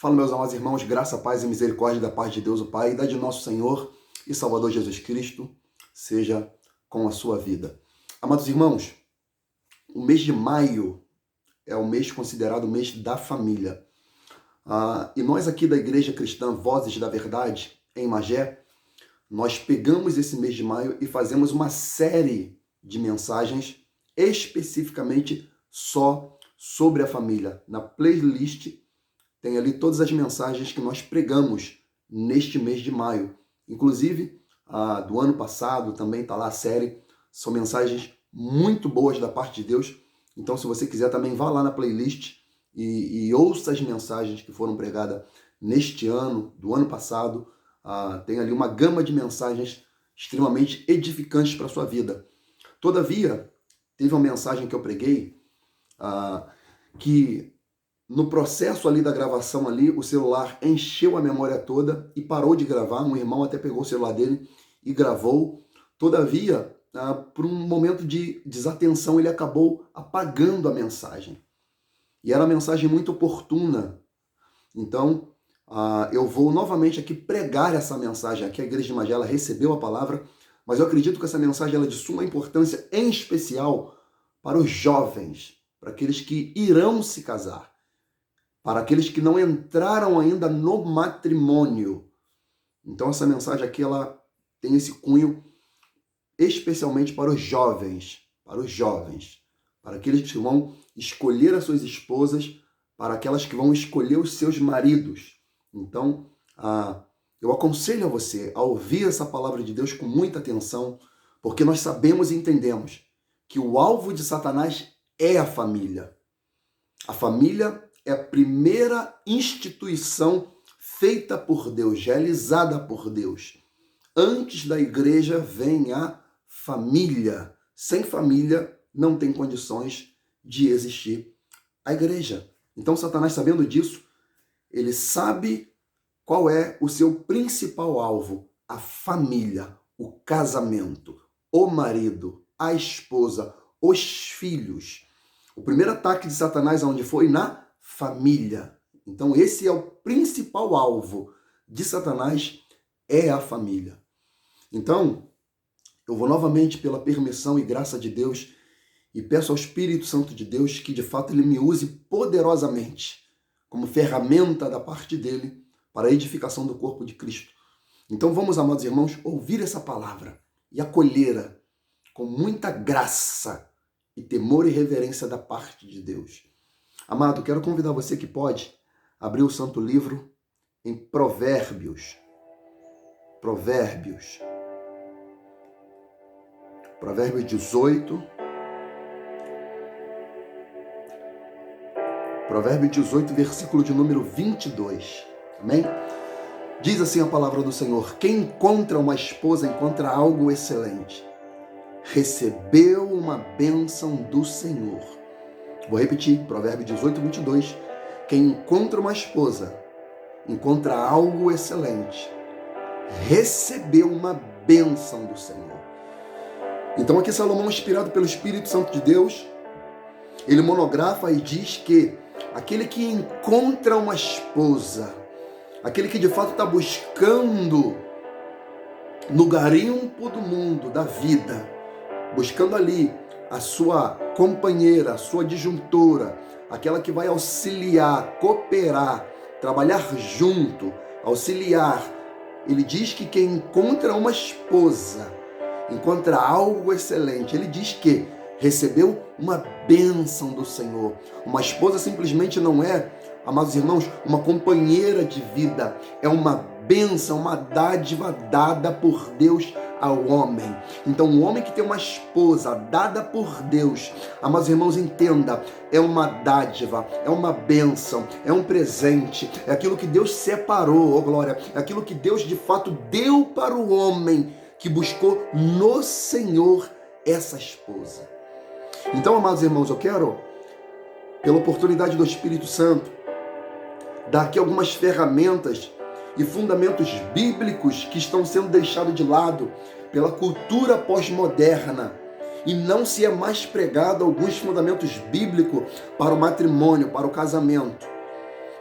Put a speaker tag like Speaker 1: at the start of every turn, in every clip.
Speaker 1: Fala, meus amados irmãos, graça, paz e misericórdia da parte de Deus, o Pai, e da de nosso Senhor e Salvador Jesus Cristo, seja com a sua vida. Amados irmãos, o mês de maio é o mês considerado o mês da família. E nós aqui da Igreja Cristã Vozes da Verdade, em Magé, nós pegamos esse mês de maio e fazemos uma série de mensagens especificamente só sobre a família. Na playlist tem ali todas as mensagens que nós pregamos neste mês de maio. Inclusive, do ano passado também está lá a série. São mensagens muito boas da parte de Deus. Então, se você quiser também, vá lá na playlist e ouça as mensagens que foram pregadas neste ano, do ano passado. Tem ali uma gama de mensagens extremamente edificantes para a sua vida. Todavia, teve uma mensagem que eu preguei que no processo ali da gravação ali, o celular encheu a memória toda e parou de gravar. Um irmão até pegou o celular dele e gravou. Todavia, por um momento de desatenção, ele acabou apagando a mensagem. E era uma mensagem muito oportuna. Então, eu vou novamente aqui pregar essa mensagem. Aqui a Igreja de Magé recebeu a palavra, mas eu acredito que essa mensagem ela é de suma importância, em especial para os jovens, para aqueles que irão se casar, para aqueles que não entraram ainda no matrimônio. Então essa mensagem aqui ela tem esse cunho especialmente para os jovens, para aqueles que vão escolher as suas esposas, para aquelas que vão escolher os seus maridos. Então, eu aconselho a você a ouvir essa palavra de Deus com muita atenção, porque nós sabemos e entendemos que o alvo de Satanás é a família. A família é a primeira instituição feita por Deus, realizada por Deus. Antes da igreja vem a família. Sem família não tem condições de existir a igreja. Então Satanás, sabendo disso, ele sabe qual é o seu principal alvo: a família, o casamento, o marido, a esposa, os filhos. O primeiro ataque de Satanás aonde foi? Na família. Então esse é o principal alvo de Satanás, é a família. Então, eu vou novamente, pela permissão e graça de Deus, e peço ao Espírito Santo de Deus que de fato ele me use poderosamente como ferramenta da parte dele para a edificação do corpo de Cristo. Então vamos, amados irmãos, ouvir essa palavra e acolhê-la com muita graça e temor e reverência da parte de Deus. Amado, quero convidar você que pode abrir o santo livro em Provérbios. Provérbios 18. Provérbios 18, versículo de número 22. Amém? Diz assim a palavra do Senhor: quem encontra uma esposa encontra algo excelente. Recebeu uma bênção do Senhor. Vou repetir, Provérbios 18, 22. Quem encontra uma esposa encontra algo excelente. Recebeu uma bênção do Senhor. Então aqui Salomão, inspirado pelo Espírito Santo de Deus, ele monografa e diz que aquele que encontra uma esposa, aquele que de fato está buscando no garimpo do mundo, da vida, buscando ali a sua companheira, a sua disjuntora, aquela que vai auxiliar, cooperar, trabalhar junto, auxiliar. Ele diz que quem encontra uma esposa encontra algo excelente. Ele diz que recebeu uma bênção do Senhor. Uma esposa simplesmente não é, amados irmãos, uma companheira de vida. É uma bênção, uma dádiva dada por Deus ao homem. Então, um homem que tem uma esposa dada por Deus, amados irmãos, entenda, é uma dádiva, é uma bênção, é um presente, é aquilo que Deus separou, oh glória, é aquilo que Deus de fato deu para o homem que buscou no Senhor essa esposa. Então, amados irmãos, eu quero, pela oportunidade do Espírito Santo, dar aqui algumas ferramentas e fundamentos bíblicos que estão sendo deixados de lado pela cultura pós-moderna e não se é mais pregado alguns fundamentos bíblicos para o matrimônio, para o casamento.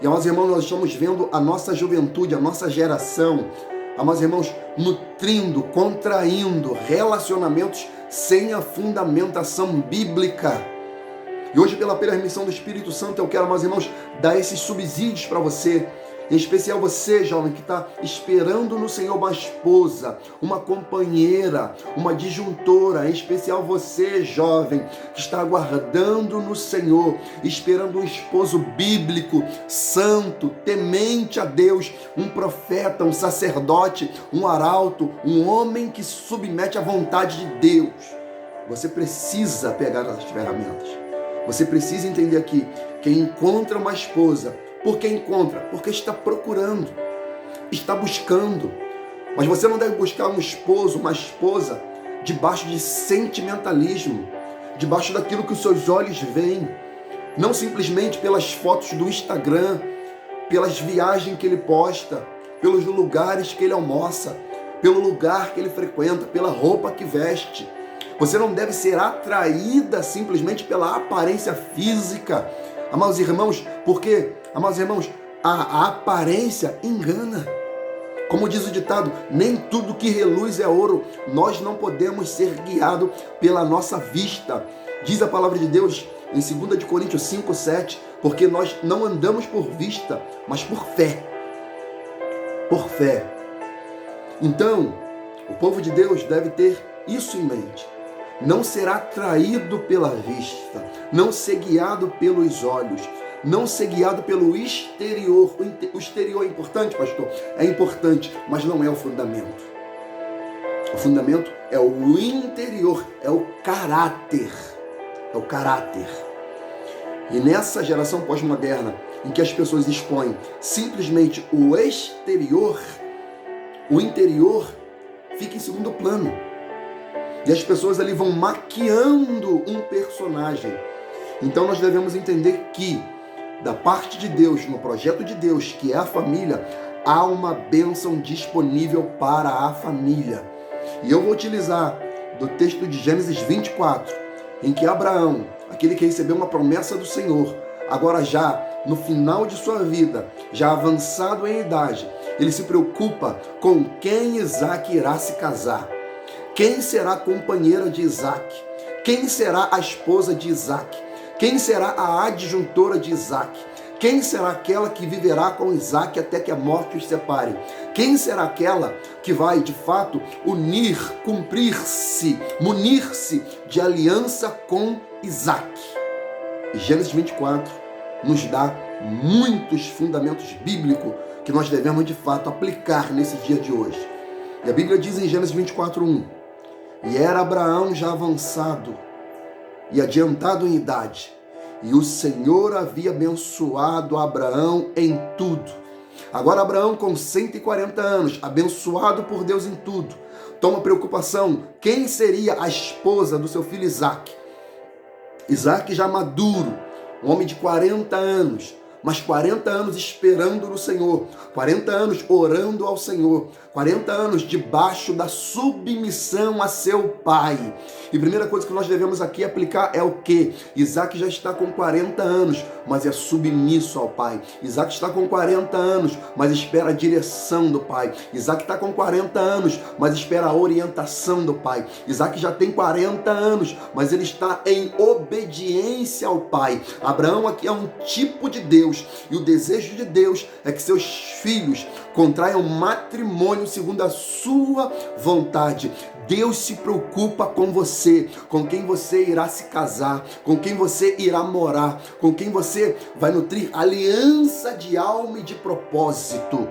Speaker 1: E, amados irmãos, nós estamos vendo a nossa juventude, a nossa geração, amados irmãos, nutrindo, contraindo relacionamentos sem a fundamentação bíblica. E hoje, pela permissão do Espírito Santo, eu quero, amados irmãos, dar esses subsídios para você. Em especial você, jovem, que está esperando no Senhor uma esposa, uma companheira, uma disjuntora. Em especial você, jovem, que está aguardando no Senhor, esperando um esposo bíblico, santo, temente a Deus, um profeta, um sacerdote, um arauto, um homem que se submete à vontade de Deus. Você precisa pegar essas ferramentas. Você precisa entender aqui, quem encontra uma esposa, por que encontra? Porque está procurando, está buscando. Mas você não deve buscar um esposo, uma esposa, debaixo de sentimentalismo, debaixo daquilo que os seus olhos veem, não simplesmente pelas fotos do Instagram, pelas viagens que ele posta, pelos lugares que ele almoça, pelo lugar que ele frequenta, pela roupa que veste. Você não deve ser atraída simplesmente pela aparência física, amados irmãos, porque, amados irmãos, a aparência engana. Como diz o ditado, nem tudo que reluz é ouro. Nós não podemos ser guiados pela nossa vista. Diz a palavra de Deus em 2 Coríntios 5:7, porque nós não andamos por vista, mas por fé. Por fé. Então, o povo de Deus deve ter isso em mente. Não ser atraído pela vista, não ser guiado pelos olhos, não ser guiado pelo exterior. O exterior é importante, pastor? É importante, mas não é o fundamento. O fundamento é o interior, é o caráter. É o caráter. E nessa geração pós-moderna, em que as pessoas expõem simplesmente o exterior, o interior fica em segundo plano. E as pessoas ali vão maquiando um personagem. Então nós devemos entender que, da parte de Deus, no projeto de Deus, que é a família, há uma bênção disponível para a família. E eu vou utilizar do texto de Gênesis 24, em que Abraão, aquele que recebeu uma promessa do Senhor, agora já no final de sua vida, já avançado em idade, ele se preocupa com quem Isaac irá se casar. Quem será a companheira de Isaac? Quem será a esposa de Isaac? Quem será a adjuntora de Isaac? Quem será aquela que viverá com Isaac até que a morte os separe? Quem será aquela que vai, de fato, unir, cumprir-se, munir-se de aliança com Isaac? E Gênesis 24 nos dá muitos fundamentos bíblicos que nós devemos, de fato, aplicar nesse dia de hoje. E a Bíblia diz em Gênesis 24:1, e era Abraão já avançado e adiantado em idade, e o Senhor havia abençoado Abraão em tudo. Agora Abraão, com 140 anos, abençoado por Deus em tudo, toma preocupação, quem seria a esposa do seu filho Isaac? Isaac já maduro, um homem de 40 anos, mas 40 anos esperando no Senhor, 40 anos orando ao Senhor, 40 anos debaixo da submissão a seu pai. E a primeira coisa que nós devemos aqui aplicar é o quê? Isaac já está com 40 anos, mas é submisso ao pai. Isaac está com 40 anos, mas espera a direção do pai. Isaac está com 40 anos, mas espera a orientação do pai. Isaac já tem 40 anos, mas ele está em obediência ao pai. Abraão aqui é um tipo de Deus, e o desejo de Deus é que seus filhos contraiam matrimônio segundo a sua vontade. Deus se preocupa com você, com quem você irá se casar, com quem você irá morar, com quem você vai nutrir aliança de alma e de propósito.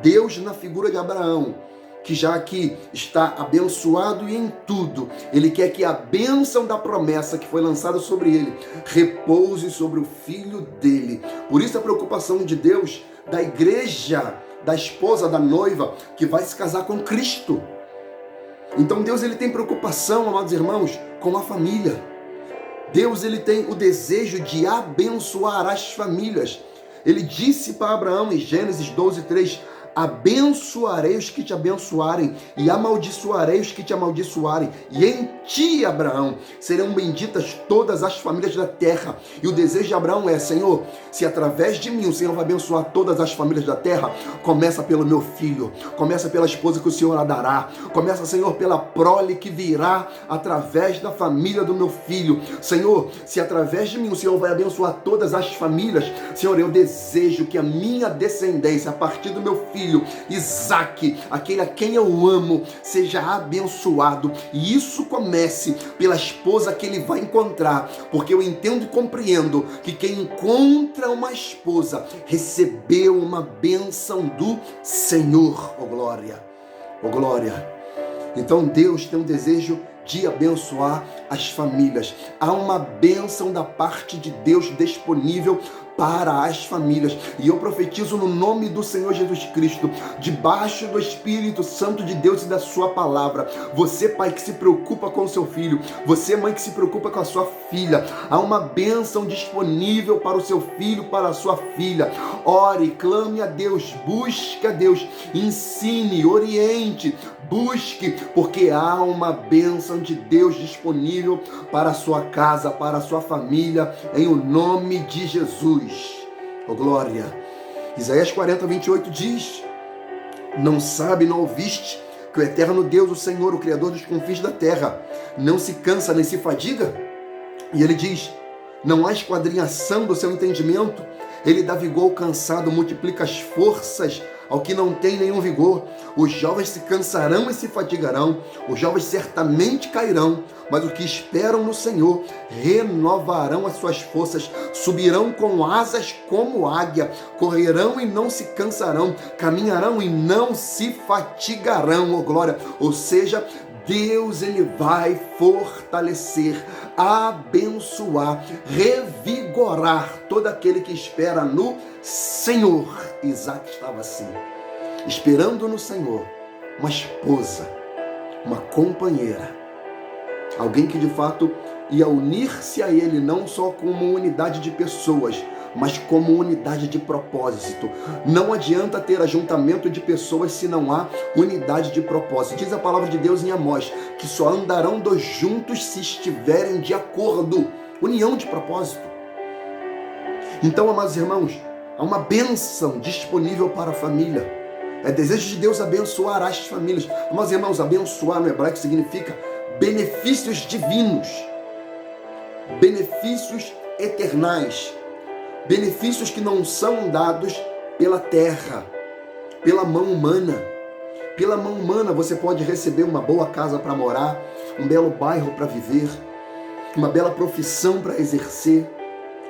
Speaker 1: Deus, na figura de Abraão, que já aqui está abençoado e em tudo, ele quer que a bênção da promessa que foi lançada sobre ele repouse sobre o filho dele. Por isso a preocupação de Deus, da igreja, da esposa, da noiva, que vai se casar com Cristo. Então Deus, ele tem preocupação, amados irmãos, com a família. Deus, ele tem o desejo de abençoar as famílias. Ele disse para Abraão em Gênesis 12:3, abençoarei os que te abençoarem e amaldiçoarei os que te amaldiçoarem. E em ti, Abraão, serão benditas todas as famílias da terra. E o desejo de Abraão é: Senhor, se através de mim o Senhor vai abençoar todas as famílias da terra, começa pelo meu filho, começa pela esposa que o Senhor a dará, começa, Senhor, pela prole que virá através da família do meu filho. Senhor, se através de mim o Senhor vai abençoar todas as famílias, Senhor, eu desejo que a minha descendência, a partir do meu filho Isaque, aquele a quem eu amo, seja abençoado. E isso comece pela esposa que ele vai encontrar, porque eu entendo e compreendo que quem encontra uma esposa recebeu uma bênção do Senhor. Oh glória, oh glória. Então Deus tem um desejo de abençoar as famílias. Há uma bênção da parte de Deus disponível para as famílias. E eu profetizo no nome do Senhor Jesus Cristo, debaixo do Espírito Santo de Deus e da sua palavra. Você, pai, que se preocupa com o seu filho, você, mãe, que se preocupa com a sua filha, há uma bênção disponível para o seu filho, para a sua filha. Ore, clame a Deus, busque a Deus, ensine, oriente, busque, porque há uma bênção de Deus disponível para a sua casa, para a sua família, em o nome de Jesus. Oh glória! Isaías 40, 28 diz: não sabe, não ouviste que o eterno Deus, o Senhor, o Criador dos confins da terra, não se cansa nem se fadiga? E ele diz: não há esquadrinhação do seu entendimento, ele dá vigor ao cansado, multiplica as forças ao que não tem nenhum vigor. Os jovens se cansarão e se fatigarão, os jovens certamente cairão, mas os que esperam no Senhor renovarão as suas forças, subirão com asas como águia, correrão e não se cansarão, caminharão e não se fatigarão. Oh glória! Ou seja, Deus, ele vai fortalecer, abençoar, revigorar todo aquele que espera no Senhor. Isaac estava assim, esperando no Senhor uma esposa, uma companheira, alguém que de fato ia unir-se a ele, não só como unidade de pessoas, mas como unidade de propósito. Não adianta ter ajuntamento de pessoas se não há unidade de propósito. Diz a palavra de Deus em Amós, que só andarão dois juntos se estiverem de acordo. União de propósito. Então, amados irmãos, há uma bênção disponível para a família. É desejo de Deus abençoar as famílias. Amados irmãos, abençoar no hebraico significa benefícios divinos, benefícios eternais, benefícios que não são dados pela terra, pela mão humana. Pela mão humana você pode receber uma boa casa para morar, um belo bairro para viver, uma bela profissão para exercer,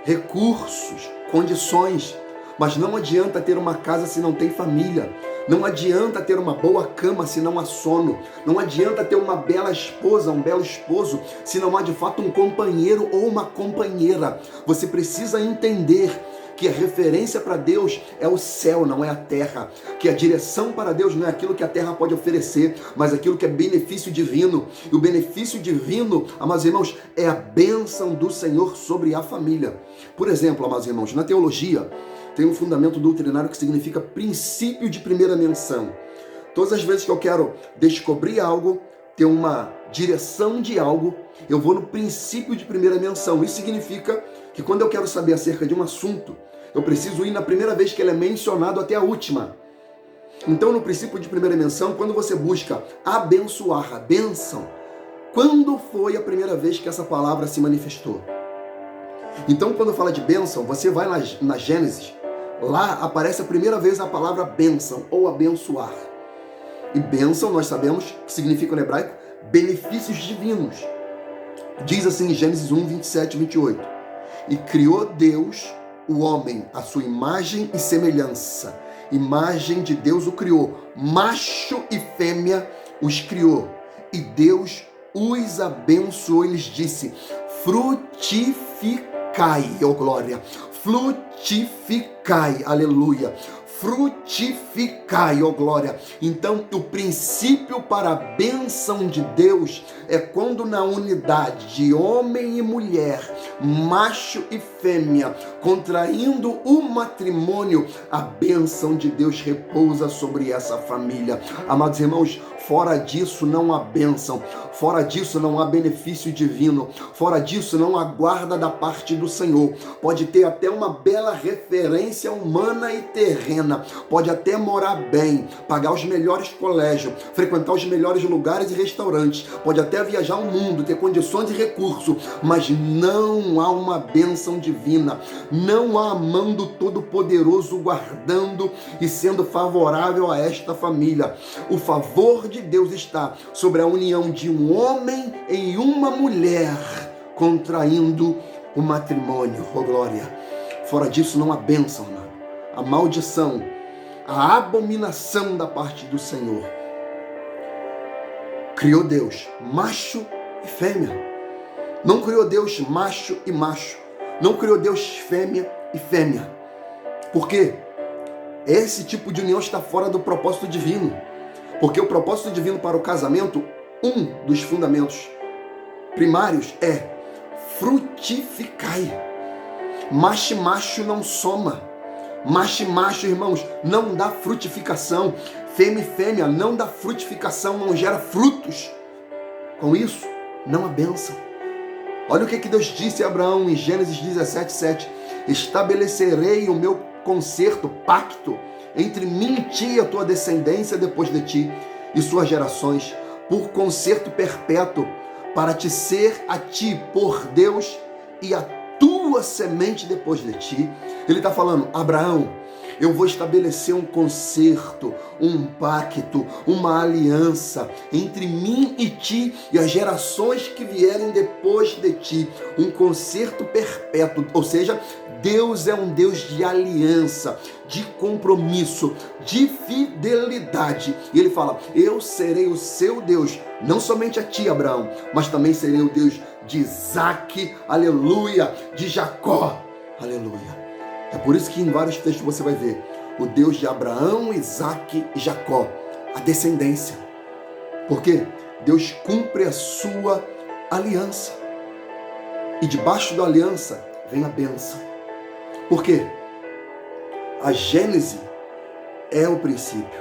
Speaker 1: recursos, condições, mas não adianta ter uma casa se não tem família. Não adianta ter uma boa cama se não há sono. Não adianta ter uma bela esposa, um belo esposo, se não há de fato um companheiro ou uma companheira. Você precisa entender que a referência para Deus é o céu, não é a terra. Que a direção para Deus não é aquilo que a terra pode oferecer, mas aquilo que é benefício divino. E o benefício divino, amados irmãos, é a bênção do Senhor sobre a família. Por exemplo, amados irmãos, na teologia tem um fundamento doutrinário que significa princípio de primeira menção. Todas as vezes que eu quero descobrir algo, ter uma direção de algo, eu vou no princípio de primeira menção. Isso significa que quando eu quero saber acerca de um assunto, eu preciso ir na primeira vez que ele é mencionado até a última. Então, no princípio de primeira menção, quando você busca abençoar, a bênção, quando foi a primeira vez que essa palavra se manifestou? Então, quando fala de bênção, você vai na Gênesis, lá aparece a primeira vez a palavra bênção ou abençoar. E bênção, nós sabemos que significa no hebraico benefícios divinos. Diz assim em Gênesis 1, 27 e 28. E criou Deus o homem à sua imagem e semelhança. Imagem de Deus o criou. Macho e fêmea os criou. E Deus os abençoou e lhes disse: frutificai, oh glória, frutificai, aleluia, frutificai, ó glória. Então, o princípio para a bênção de Deus é quando na unidade de homem e mulher, macho e fêmea, contraindo o matrimônio, a bênção de Deus repousa sobre essa família. Amados irmãos, fora disso não há bênção, fora disso não há benefício divino, fora disso não há guarda da parte do Senhor. Pode ter até uma bela referência humana e terrena, pode até morar bem, pagar os melhores colégios, frequentar os melhores lugares e restaurantes, pode até viajar o mundo, ter condições e recursos, mas não há uma bênção divina, não há a mão do Todo-Poderoso guardando e sendo favorável a esta família. O favor de Deus está sobre a união de um homem e uma mulher contraindo o matrimônio. Oh glória! Fora disso não há bênção, não. A maldição, a abominação da parte do Senhor. Criou Deus macho e fêmea. Não criou Deus macho e macho. Não criou Deus fêmea e fêmea. Por quê? Esse tipo de união está fora do propósito divino. Porque o propósito divino para o casamento, um dos fundamentos primários é frutificai. Macho e macho não soma. Macho e macho, irmãos, não dá frutificação. Fêmea e fêmea não dá frutificação, não gera frutos. Com isso, não há bênção. Olha o que Deus disse a Abraão em Gênesis 17:7. Estabelecerei o meu concerto, pacto, entre mim e ti e a tua descendência depois de ti e suas gerações, por concerto perpétuo, para te ser a ti por Deus e a tua semente depois de ti. Ele está falando, Abraão, eu vou estabelecer um concerto, um pacto, uma aliança entre mim e ti e as gerações que vierem depois de ti. Um concerto perpétuo, ou seja, Deus é um Deus de aliança, de compromisso, de fidelidade. E ele fala, eu serei o seu Deus, não somente a ti, Abraão, mas também serei o Deus de Isaac, aleluia, de Jacó, aleluia. É por isso que em vários textos você vai ver o Deus de Abraão, Isaac e Jacó, a descendência. Porque Deus cumpre a sua aliança. E debaixo da aliança vem a bênção. Por quê? A Gênese é o princípio,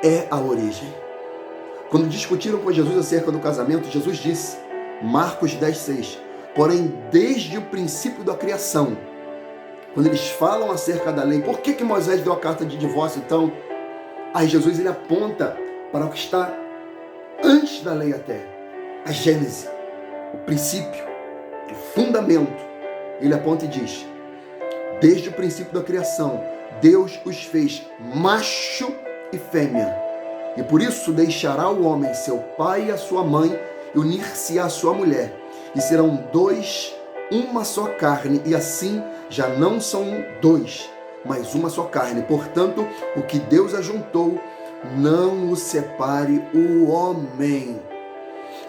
Speaker 1: é a origem. Quando discutiram com Jesus acerca do casamento, Jesus disse, Marcos 10:6, porém desde o princípio da criação, quando eles falam acerca da lei, por que Moisés deu a carta de divórcio então? Aí Jesus ele aponta para o que está antes da lei até, a Gênese, o princípio, o fundamento. Ele aponta e diz, desde o princípio da criação, Deus os fez macho e fêmea. E por isso deixará o homem seu pai e a sua mãe e unir-se à sua mulher. E serão dois, uma só carne. E assim já não são dois, mas uma só carne. Portanto, o que Deus ajuntou, não o separe o homem.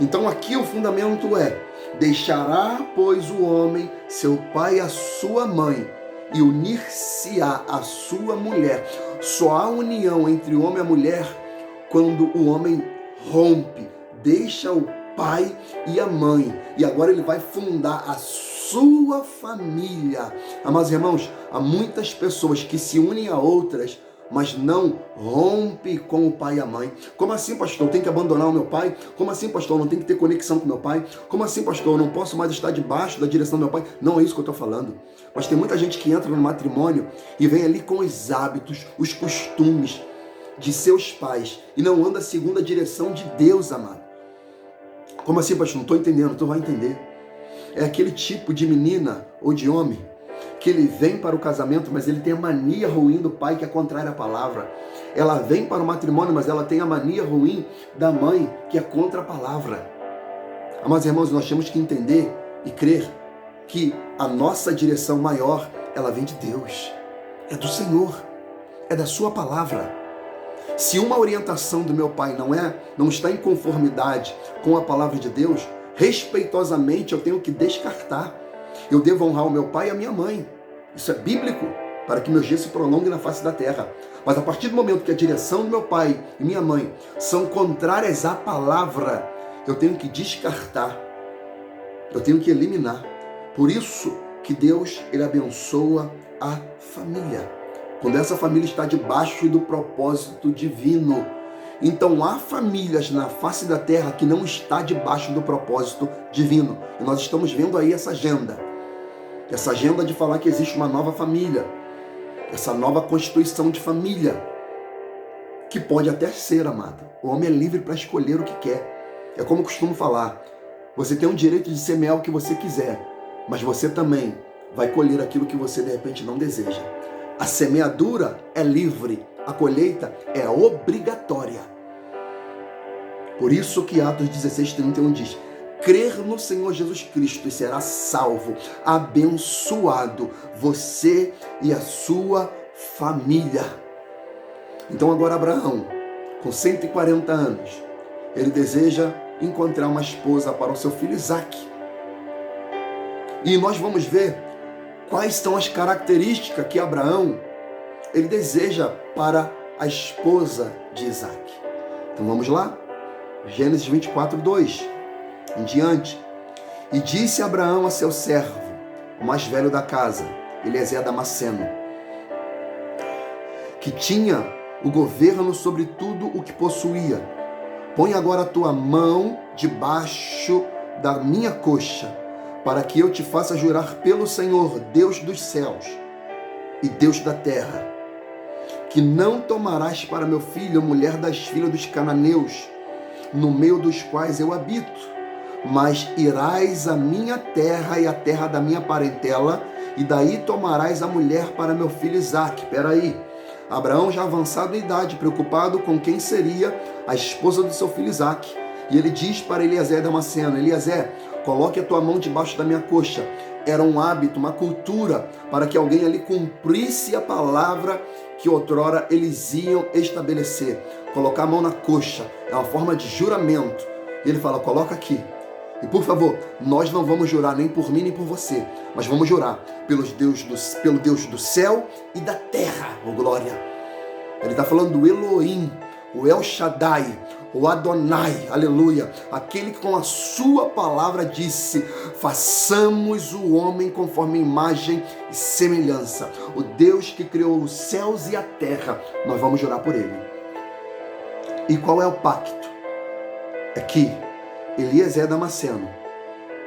Speaker 1: Então aqui o fundamento é, deixará, pois, o homem seu pai e a sua mãe, e unir-se-á a sua mulher. Só há união entre o homem e a mulher quando o homem rompe, deixa o pai e a mãe, e agora ele vai fundar a sua família. Amados irmãos, há muitas pessoas que se unem a outras, mas não rompe com o pai e a mãe. Como assim, pastor? Eu tenho que abandonar o meu pai? Como assim, pastor? Eu não tenho que ter conexão com meu pai? Como assim, pastor? Eu não posso mais estar debaixo da direção do meu pai? Não é isso que eu estou falando. Mas tem muita gente que entra no matrimônio e vem ali com os hábitos, os costumes de seus pais e não anda segundo a direção de Deus, amado. Como assim, pastor? Não estou entendendo. Tu vai entender. É aquele tipo de menina ou de homem que ele vem para o casamento, mas ele tem a mania ruim do pai, que é contrária à palavra. Ela vem para o matrimônio, mas ela tem a mania ruim da mãe, que é contra a palavra. Amados irmãos, nós temos que entender e crer que a nossa direção maior, ela vem de Deus. É do Senhor. É da sua palavra. Se uma orientação do meu pai não está em conformidade com a palavra de Deus, respeitosamente eu tenho que descartar. Eu devo honrar o meu pai e a minha mãe. Isso é bíblico. para que meus dias se prolonguem na face da terra. Mas a partir do momento que a direção do meu pai e minha mãe são contrárias à palavra, eu tenho que descartar, eu tenho que eliminar. Por isso que Deus, ele abençoa a família. Quando essa família está debaixo do propósito divino. Então há famílias na face da terra que não está debaixo do propósito divino. E nós estamos vendo aí essa agenda de falar que existe uma nova família, essa nova constituição de família, que pode até ser, amado. O homem é livre para escolher o que quer. É como eu costumo falar, você tem o direito de semear o que você quiser, mas você também vai colher aquilo que você de repente não deseja. A semeadura é livre, a colheita é obrigatória. Por isso que Atos 16:31 diz: crer no Senhor Jesus Cristo e será salvo, abençoado, você e a sua família. Então agora Abraão, com 140 anos, ele deseja encontrar uma esposa para o seu filho Isaque. E nós vamos ver quais são as características que Abraão ele deseja para a esposa de Isaque. Então vamos lá? Gênesis 24:2 em diante. E disse Abraão a seu servo, o mais velho da casa, Eliezer Damasceno, que tinha o governo sobre tudo o que possuía: põe agora a tua mão debaixo da minha coxa, para que eu te faça jurar pelo Senhor, Deus dos céus e Deus da terra, que não tomarás para meu filho a mulher das filhas dos cananeus, no meio dos quais eu habito, mas irás à minha terra e à terra da minha parentela, e daí tomarás a mulher para meu filho Isaque. Peraí, Abraão já avançado em idade, preocupado com quem seria a esposa do seu filho Isaque. E ele diz para Eliezer Damasceno: Eliezer, coloque a tua mão debaixo da minha coxa. Era um hábito, uma cultura, para que alguém ali cumprisse a palavra que outrora eles iam estabelecer. Colocar a mão na coxa é uma forma de juramento. E ele fala: coloca aqui. E por favor, nós não vamos jurar nem por mim nem por você, mas vamos jurar pelo Deus do céu e da terra, oh glória. Ele está falando do Elohim, o El Shaddai, o Adonai, aleluia, aquele que com a sua palavra disse: façamos o homem conforme a imagem e semelhança. O Deus que criou os céus e a terra, nós vamos jurar por ele. E qual é o pacto? É que Eliezer Damasceno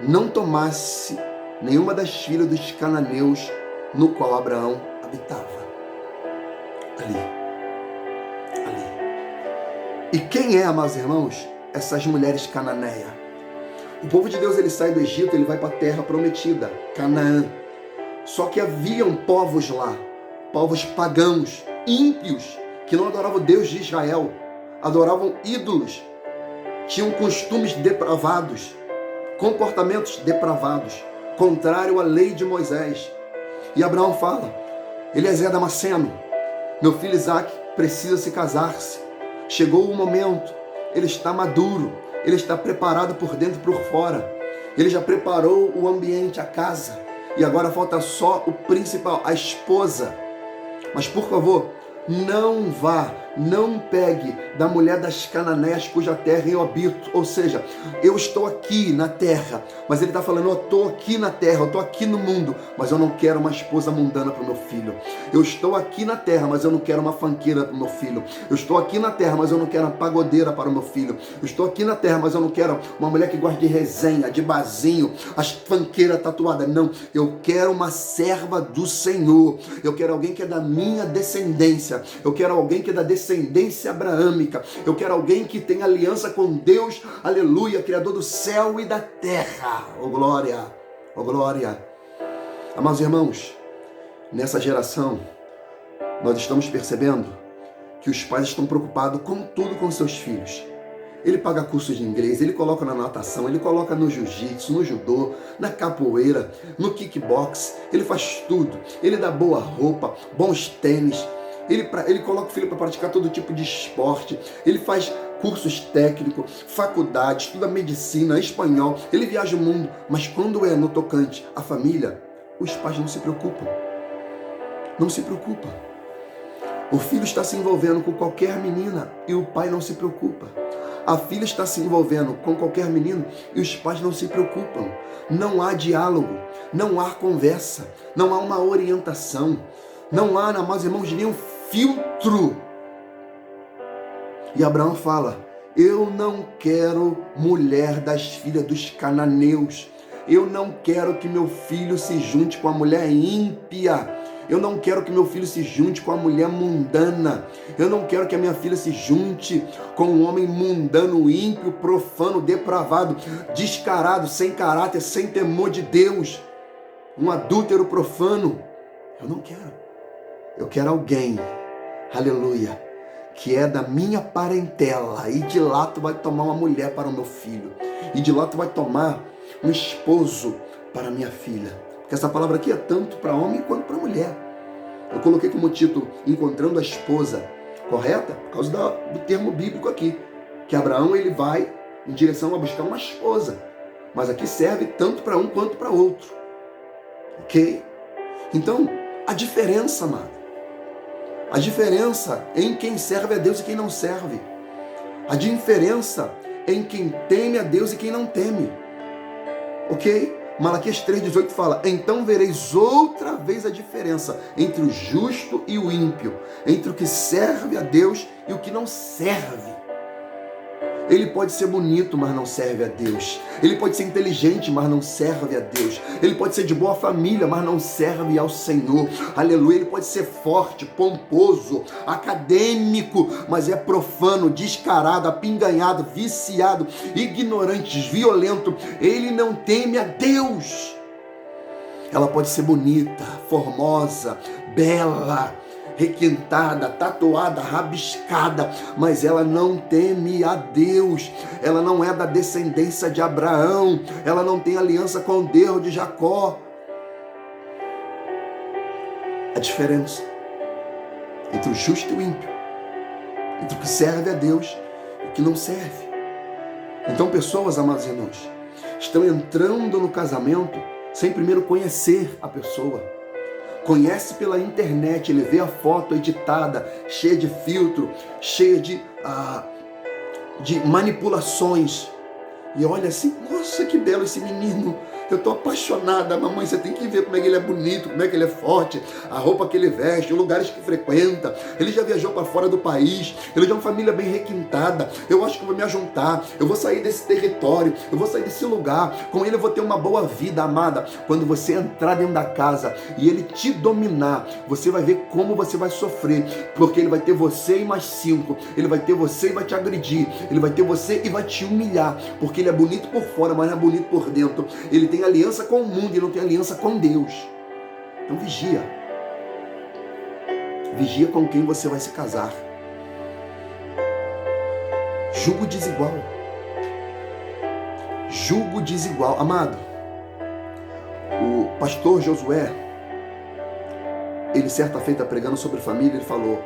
Speaker 1: não tomasse nenhuma das filhas dos cananeus no qual Abraão habitava. Ali. E quem é, amados irmãos, essas mulheres cananeias? O povo de Deus, ele sai do Egito, ele vai para a terra prometida, Canaã. Só que haviam povos lá, povos pagãos, ímpios, que não adoravam o Deus de Israel, adoravam ídolos, tinham costumes depravados, comportamentos depravados, contrário à lei de Moisés. E Abraão fala: Eliezer Damasceno, meu filho Isaque precisa se casar-se. Chegou o momento, ele está maduro, ele está preparado por dentro e por fora. Ele já preparou o ambiente, a casa, e agora falta só o principal, a esposa. Mas por favor, não vá, não pegue da mulher das cananeias cuja terra eu habito. Ou seja, eu estou aqui na terra, mas ele está falando: eu estou aqui na terra, eu estou aqui no mundo, mas eu não quero uma esposa mundana para o meu filho. Eu estou aqui na terra, mas eu não quero uma fanqueira para o meu filho. Eu estou aqui na terra, mas eu não quero uma pagodeira para o meu filho. Eu estou aqui na terra, mas eu não quero uma mulher que gosta de resenha, de barzinho, as fanqueiras tatuadas. Não, eu quero uma serva do Senhor. Eu quero alguém que é da minha descendência. Eu quero alguém que é da descendência abraâmica. Eu quero alguém que tem aliança com Deus, aleluia, Criador do céu e da terra. Oh glória, oh glória. Amados irmãos, nessa geração, nós estamos percebendo que os pais estão preocupados com tudo com seus filhos. Ele paga cursos de inglês, ele coloca na natação, ele coloca no jiu-jitsu, no judô, na capoeira, no kickbox, ele faz tudo. Ele dá boa roupa, bons tênis, ele coloca o filho para praticar todo tipo de esporte, ele faz cursos técnicos, faculdade, estuda medicina, espanhol, ele viaja o mundo, mas quando é no tocante à família, os pais não se preocupam. não se preocupa. O filho está se envolvendo com qualquer menina e o pai não se preocupa. A filha está se envolvendo com qualquer menino e os pais não se preocupam. Não há diálogo, não há conversa, não há uma orientação, não há, amados irmãos, nenhum filtro. E Abraão fala: eu não quero mulher das filhas dos cananeus. Eu não quero que meu filho se junte com a mulher ímpia. Eu não quero que meu filho se junte com a mulher mundana. Eu não quero que a minha filha se junte com um homem mundano, ímpio, profano, depravado, descarado, sem caráter, sem temor de Deus. Um adúltero profano. Eu não quero. Eu quero alguém, aleluia, que é da minha parentela. E de lá tu vai tomar uma mulher para o meu filho. E de lá tu vai tomar um esposo para a minha filha. Porque essa palavra aqui é tanto para homem quanto para mulher. Eu coloquei como título Encontrando a Esposa Correta, por causa do termo bíblico aqui. Que Abraão ele vai em direção a buscar uma esposa. Mas aqui serve tanto para um quanto para outro. Ok? Então, a diferença, amado. A diferença em quem serve a Deus e quem não serve. A diferença em quem teme a Deus e quem não teme. Ok? Malaquias 3,18 fala: então vereis outra vez a diferença entre o justo e o ímpio, entre o que serve a Deus e o que não serve. Ele pode ser bonito, mas não serve a Deus. Ele pode ser inteligente, mas não serve a Deus. Ele pode ser de boa família, mas não serve ao Senhor. Aleluia. Ele pode ser forte, pomposo, acadêmico, mas é profano, descarado, apinganhado, viciado, ignorante, violento. Ele não teme a Deus. Ela pode ser bonita, formosa, bela, requintada, tatuada, rabiscada, mas ela não teme a Deus. Ela não é da descendência de Abraão. Ela não tem aliança com o Deus de Jacó. A diferença entre o justo e o ímpio, entre o que serve a Deus e o que não serve. Então pessoas, amados irmãos, estão entrando no casamento sem primeiro conhecer a pessoa. Conhece pela internet, ele vê a foto editada, cheia de filtro, cheia de manipulações. E olha assim: nossa, que belo esse menino. Eu tô apaixonada, mamãe, você tem que ver como é que ele é bonito, como é que ele é forte, a roupa que ele veste, os lugares que frequenta. Ele já viajou para fora do país, ele já é uma família bem requintada. Eu acho que eu vou me ajuntar, eu vou sair desse território, eu vou sair desse lugar. Com ele eu vou ter uma boa vida, amada. Quando você entrar dentro da casa e ele te dominar, você vai ver como você vai sofrer, porque ele vai ter você e mais 5. Ele vai ter você e vai te agredir. Ele vai ter você e vai te humilhar, porque ele é bonito por fora, mas não é bonito por dentro. Ele tem aliança com o mundo e não tem aliança com Deus. Então vigia. Vigia com quem você vai se casar. Jugo desigual. Jugo desigual. Amado, o pastor Josué, ele certa feita pregando sobre família, ele falou: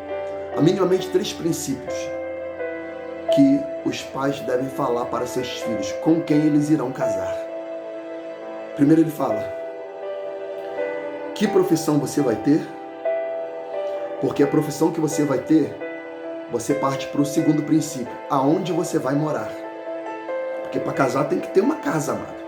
Speaker 1: há minimamente 3 princípios que os pais devem falar para seus filhos, com quem eles irão casar. Primeiro ele fala: que profissão você vai ter? Porque a profissão que você vai ter, você parte para o segundo princípio: aonde você vai morar? Porque para casar tem que ter uma casa, amado.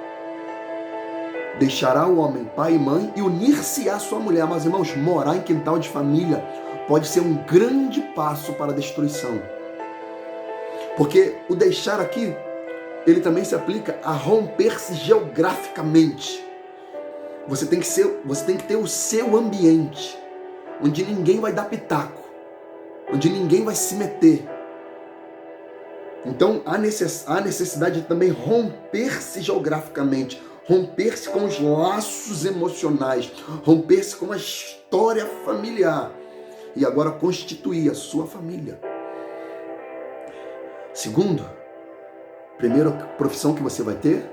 Speaker 1: Deixará o homem pai e mãe e unir-se à sua mulher. Mas, irmãos, morar em quintal de família pode ser um grande passo para a destruição. Porque o deixar aqui, ele também se aplica a romper-se geograficamente. Você tem que ter o seu ambiente, onde ninguém vai dar pitaco, onde ninguém vai se meter. Então há necessidade de também romper-se geograficamente, romper-se com os laços emocionais, romper-se com a história familiar e agora constituir a sua família. Segundo, primeira profissão que você vai ter,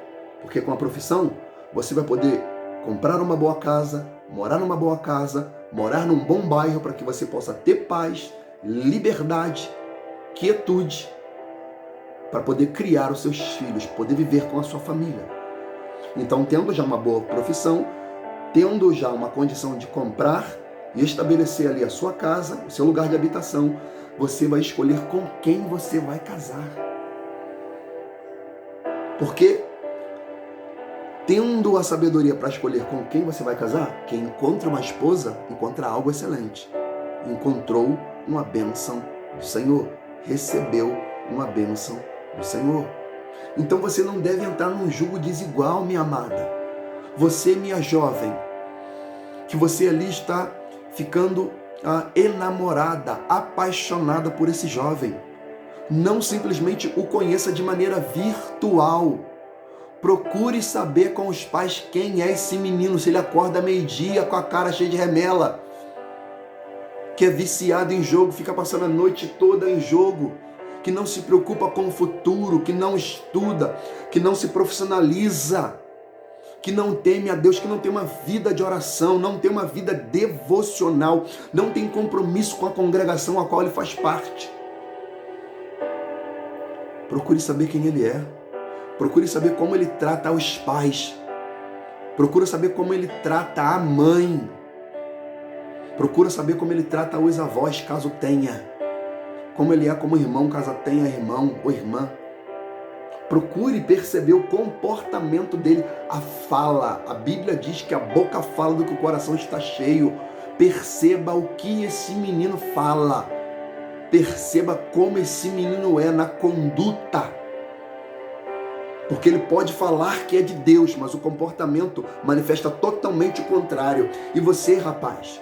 Speaker 1: porque com a profissão você vai poder comprar uma boa casa, morar numa boa casa, morar num bom bairro para que você possa ter paz, liberdade, quietude, para poder criar os seus filhos, poder viver com a sua família. Então, tendo já uma boa profissão, tendo já uma condição de comprar e estabelecer ali a sua casa, o seu lugar de habitação, você vai escolher com quem você vai casar. Porque, tendo a sabedoria para escolher com quem você vai casar, quem encontra uma esposa, encontra algo excelente. Encontrou uma bênção do Senhor. Recebeu uma bênção do Senhor. Então você não deve entrar num jugo desigual, minha amada. Você, minha jovem, que você ali está ficando enamorada, apaixonada por esse jovem. Não simplesmente o conheça de maneira virtual. Procure saber com os pais quem é esse menino, se ele acorda meio-dia com a cara cheia de remela, que é viciado em jogo, fica passando a noite toda em jogo, que não se preocupa com o futuro, que não estuda, que não se profissionaliza, que não teme a Deus, que não tem uma vida de oração, não tem uma vida devocional, não tem compromisso com a congregação a qual ele faz parte. Procure saber quem ele é. Procure saber como ele trata os pais. Procure saber como ele trata a mãe. Procure saber como ele trata os avós, caso tenha. Como ele é como irmão, caso tenha irmão ou irmã. Procure perceber o comportamento dele, a fala. A Bíblia diz que a boca fala do que o coração está cheio. Perceba o que esse menino fala. Perceba como esse menino é na conduta. Porque ele pode falar que é de Deus, mas o comportamento manifesta totalmente o contrário. E você, rapaz,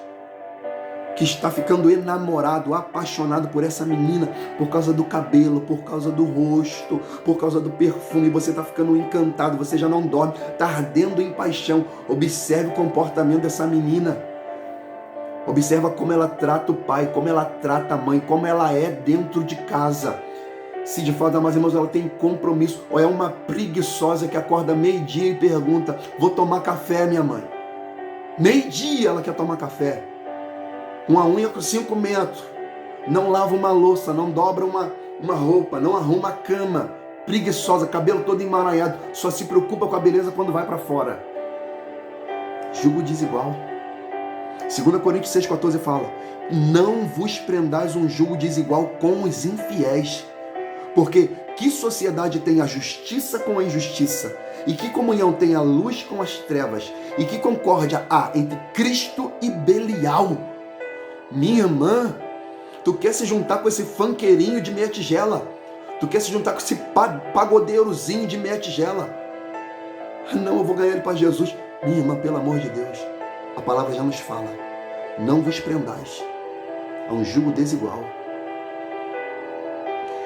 Speaker 1: que está ficando enamorado, apaixonado por essa menina, por causa do cabelo, por causa do rosto, por causa do perfume, você está ficando encantado, você já não dorme, está ardendo em paixão. Observe o comportamento dessa menina. Observa como ela trata o pai, como ela trata a mãe, como ela é dentro de casa. Se de fato, meus irmãos, ela tem compromisso, ou é uma preguiçosa que acorda meio-dia e pergunta: vou tomar café, minha mãe. Meio-dia ela quer tomar café. Uma unha com 5 metros. Não lava uma louça, não dobra uma roupa, não arruma a cama. Preguiçosa, cabelo todo emaranhado, só se preocupa com a beleza quando vai para fora. Jugo desigual. 2 Coríntios 6,14 fala: não vos prendais um jugo desigual com os infiéis. Porque que sociedade tem a justiça com a injustiça? E que comunhão tem a luz com as trevas? E que concórdia há entre Cristo e Belial? Minha irmã, tu quer se juntar com esse funqueirinho de meia tigela? Tu quer se juntar com esse pagodeirozinho de meia tigela? Não, eu vou ganhar ele para Jesus. Minha irmã, pelo amor de Deus, a palavra já nos fala: não vos prendais a um jugo desigual.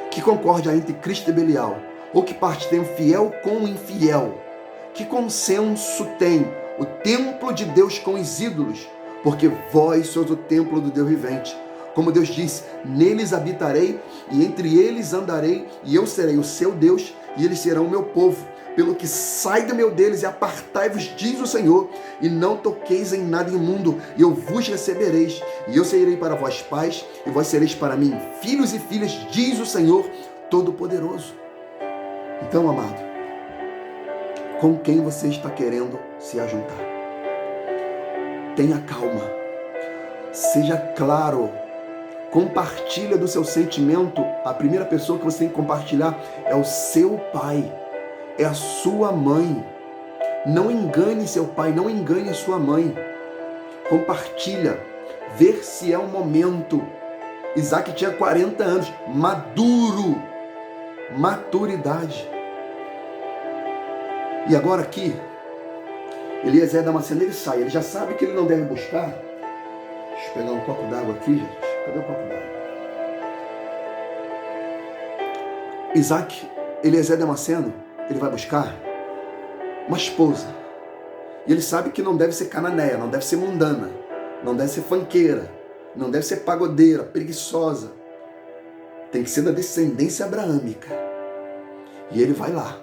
Speaker 1: Que concórdia entre Cristo e Belial? Ou que parte tem o fiel com o infiel? Que consenso tem o templo de Deus com os ídolos? Porque vós sois o templo do Deus vivente. Como Deus disse: neles habitarei e entre eles andarei, e eu serei o seu Deus e eles serão o meu povo. Pelo que sai do meio deles e apartai-vos, diz o Senhor, e não toqueis em nada imundo, e eu vos recebereis, e eu serei para vós pais, e vós sereis para mim filhos e filhas, diz o Senhor Todo-Poderoso. Então, amado, com quem você está querendo se ajuntar? Tenha calma, seja claro, compartilha do seu sentimento. A primeira pessoa que você tem que compartilhar é o seu pai, é a sua mãe. Não engane seu pai, não engane sua mãe. Compartilha, ver se é o momento. Isaac tinha 40 anos, maduro, maturidade. E agora aqui, Eliezer da Damasceno, ele sai, ele já sabe que ele não deve buscar. Deixa eu pegar um copo d'água aqui, gente. Cadê o copo d'água? Eliezer da Damasceno, ele vai buscar uma esposa. E ele sabe que não deve ser cananeia, não deve ser mundana, não deve ser fanqueira, não deve ser pagodeira, preguiçosa. Tem que ser da descendência abraâmica. E ele vai lá.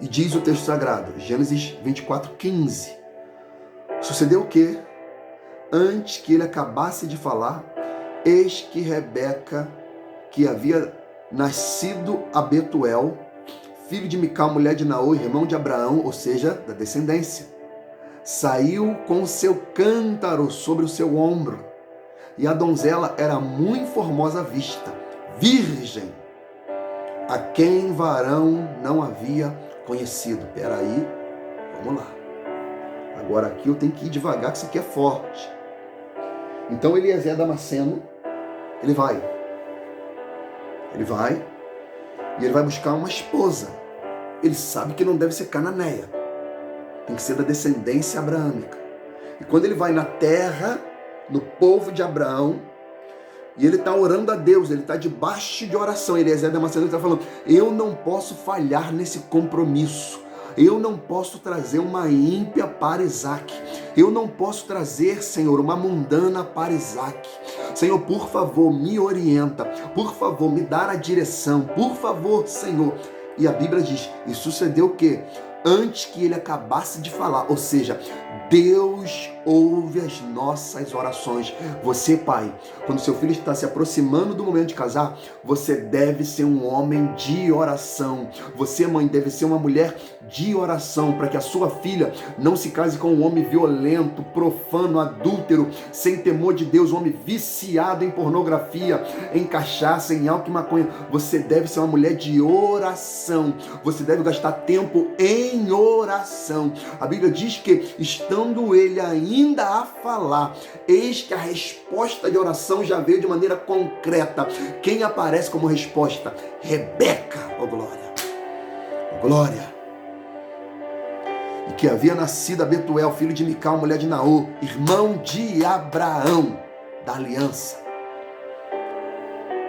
Speaker 1: E diz o texto sagrado, Gênesis 24:15. Sucedeu o quê? Antes que ele acabasse de falar, eis que Rebeca, que havia nascido a Betuel, filho de Mical, mulher de Naor, irmão de Abraão, ou seja, da descendência, saiu com seu cântaro sobre o seu ombro, e a donzela era muito formosa à vista, virgem, a quem varão não havia conhecido. Peraí, vamos lá. Agora aqui eu tenho que ir devagar, que isso aqui é forte. Então Eliezer Damasceno, ele vai e ele vai buscar uma esposa. Ele sabe que não deve ser cananeia, tem que ser da descendência abraâmica. E quando ele vai na terra, no povo de Abraão, e ele está orando a Deus, ele está debaixo de oração. Eliezer Damasceno está falando: eu não posso falhar nesse compromisso. Eu não posso trazer uma ímpia para Isaac. Eu não posso trazer, Senhor, uma mundana para Isaac. Senhor, por favor, me orienta. Por favor, me dá a direção. Por favor, Senhor. E a Bíblia diz, e sucedeu o quê? Antes que ele acabasse de falar, ou seja, Deus ouve as nossas orações. Você, pai, quando seu filho está se aproximando do momento de casar, você deve ser um homem de oração. Você, mãe, deve ser uma mulher de oração, para que a sua filha não se case com um homem violento, profano, adúltero, sem temor de Deus, um homem viciado em pornografia, em cachaça, em álcool e maconha. Você deve ser uma mulher de oração. Você deve gastar tempo em oração. A Bíblia diz que, estando ele ainda a falar, eis que a resposta de oração já veio de maneira concreta. Quem aparece como resposta? Rebeca, ó glória, ó glória. E que havia nascido a Betuel, filho de Mical, mulher de Naor, irmão de Abraão, da aliança.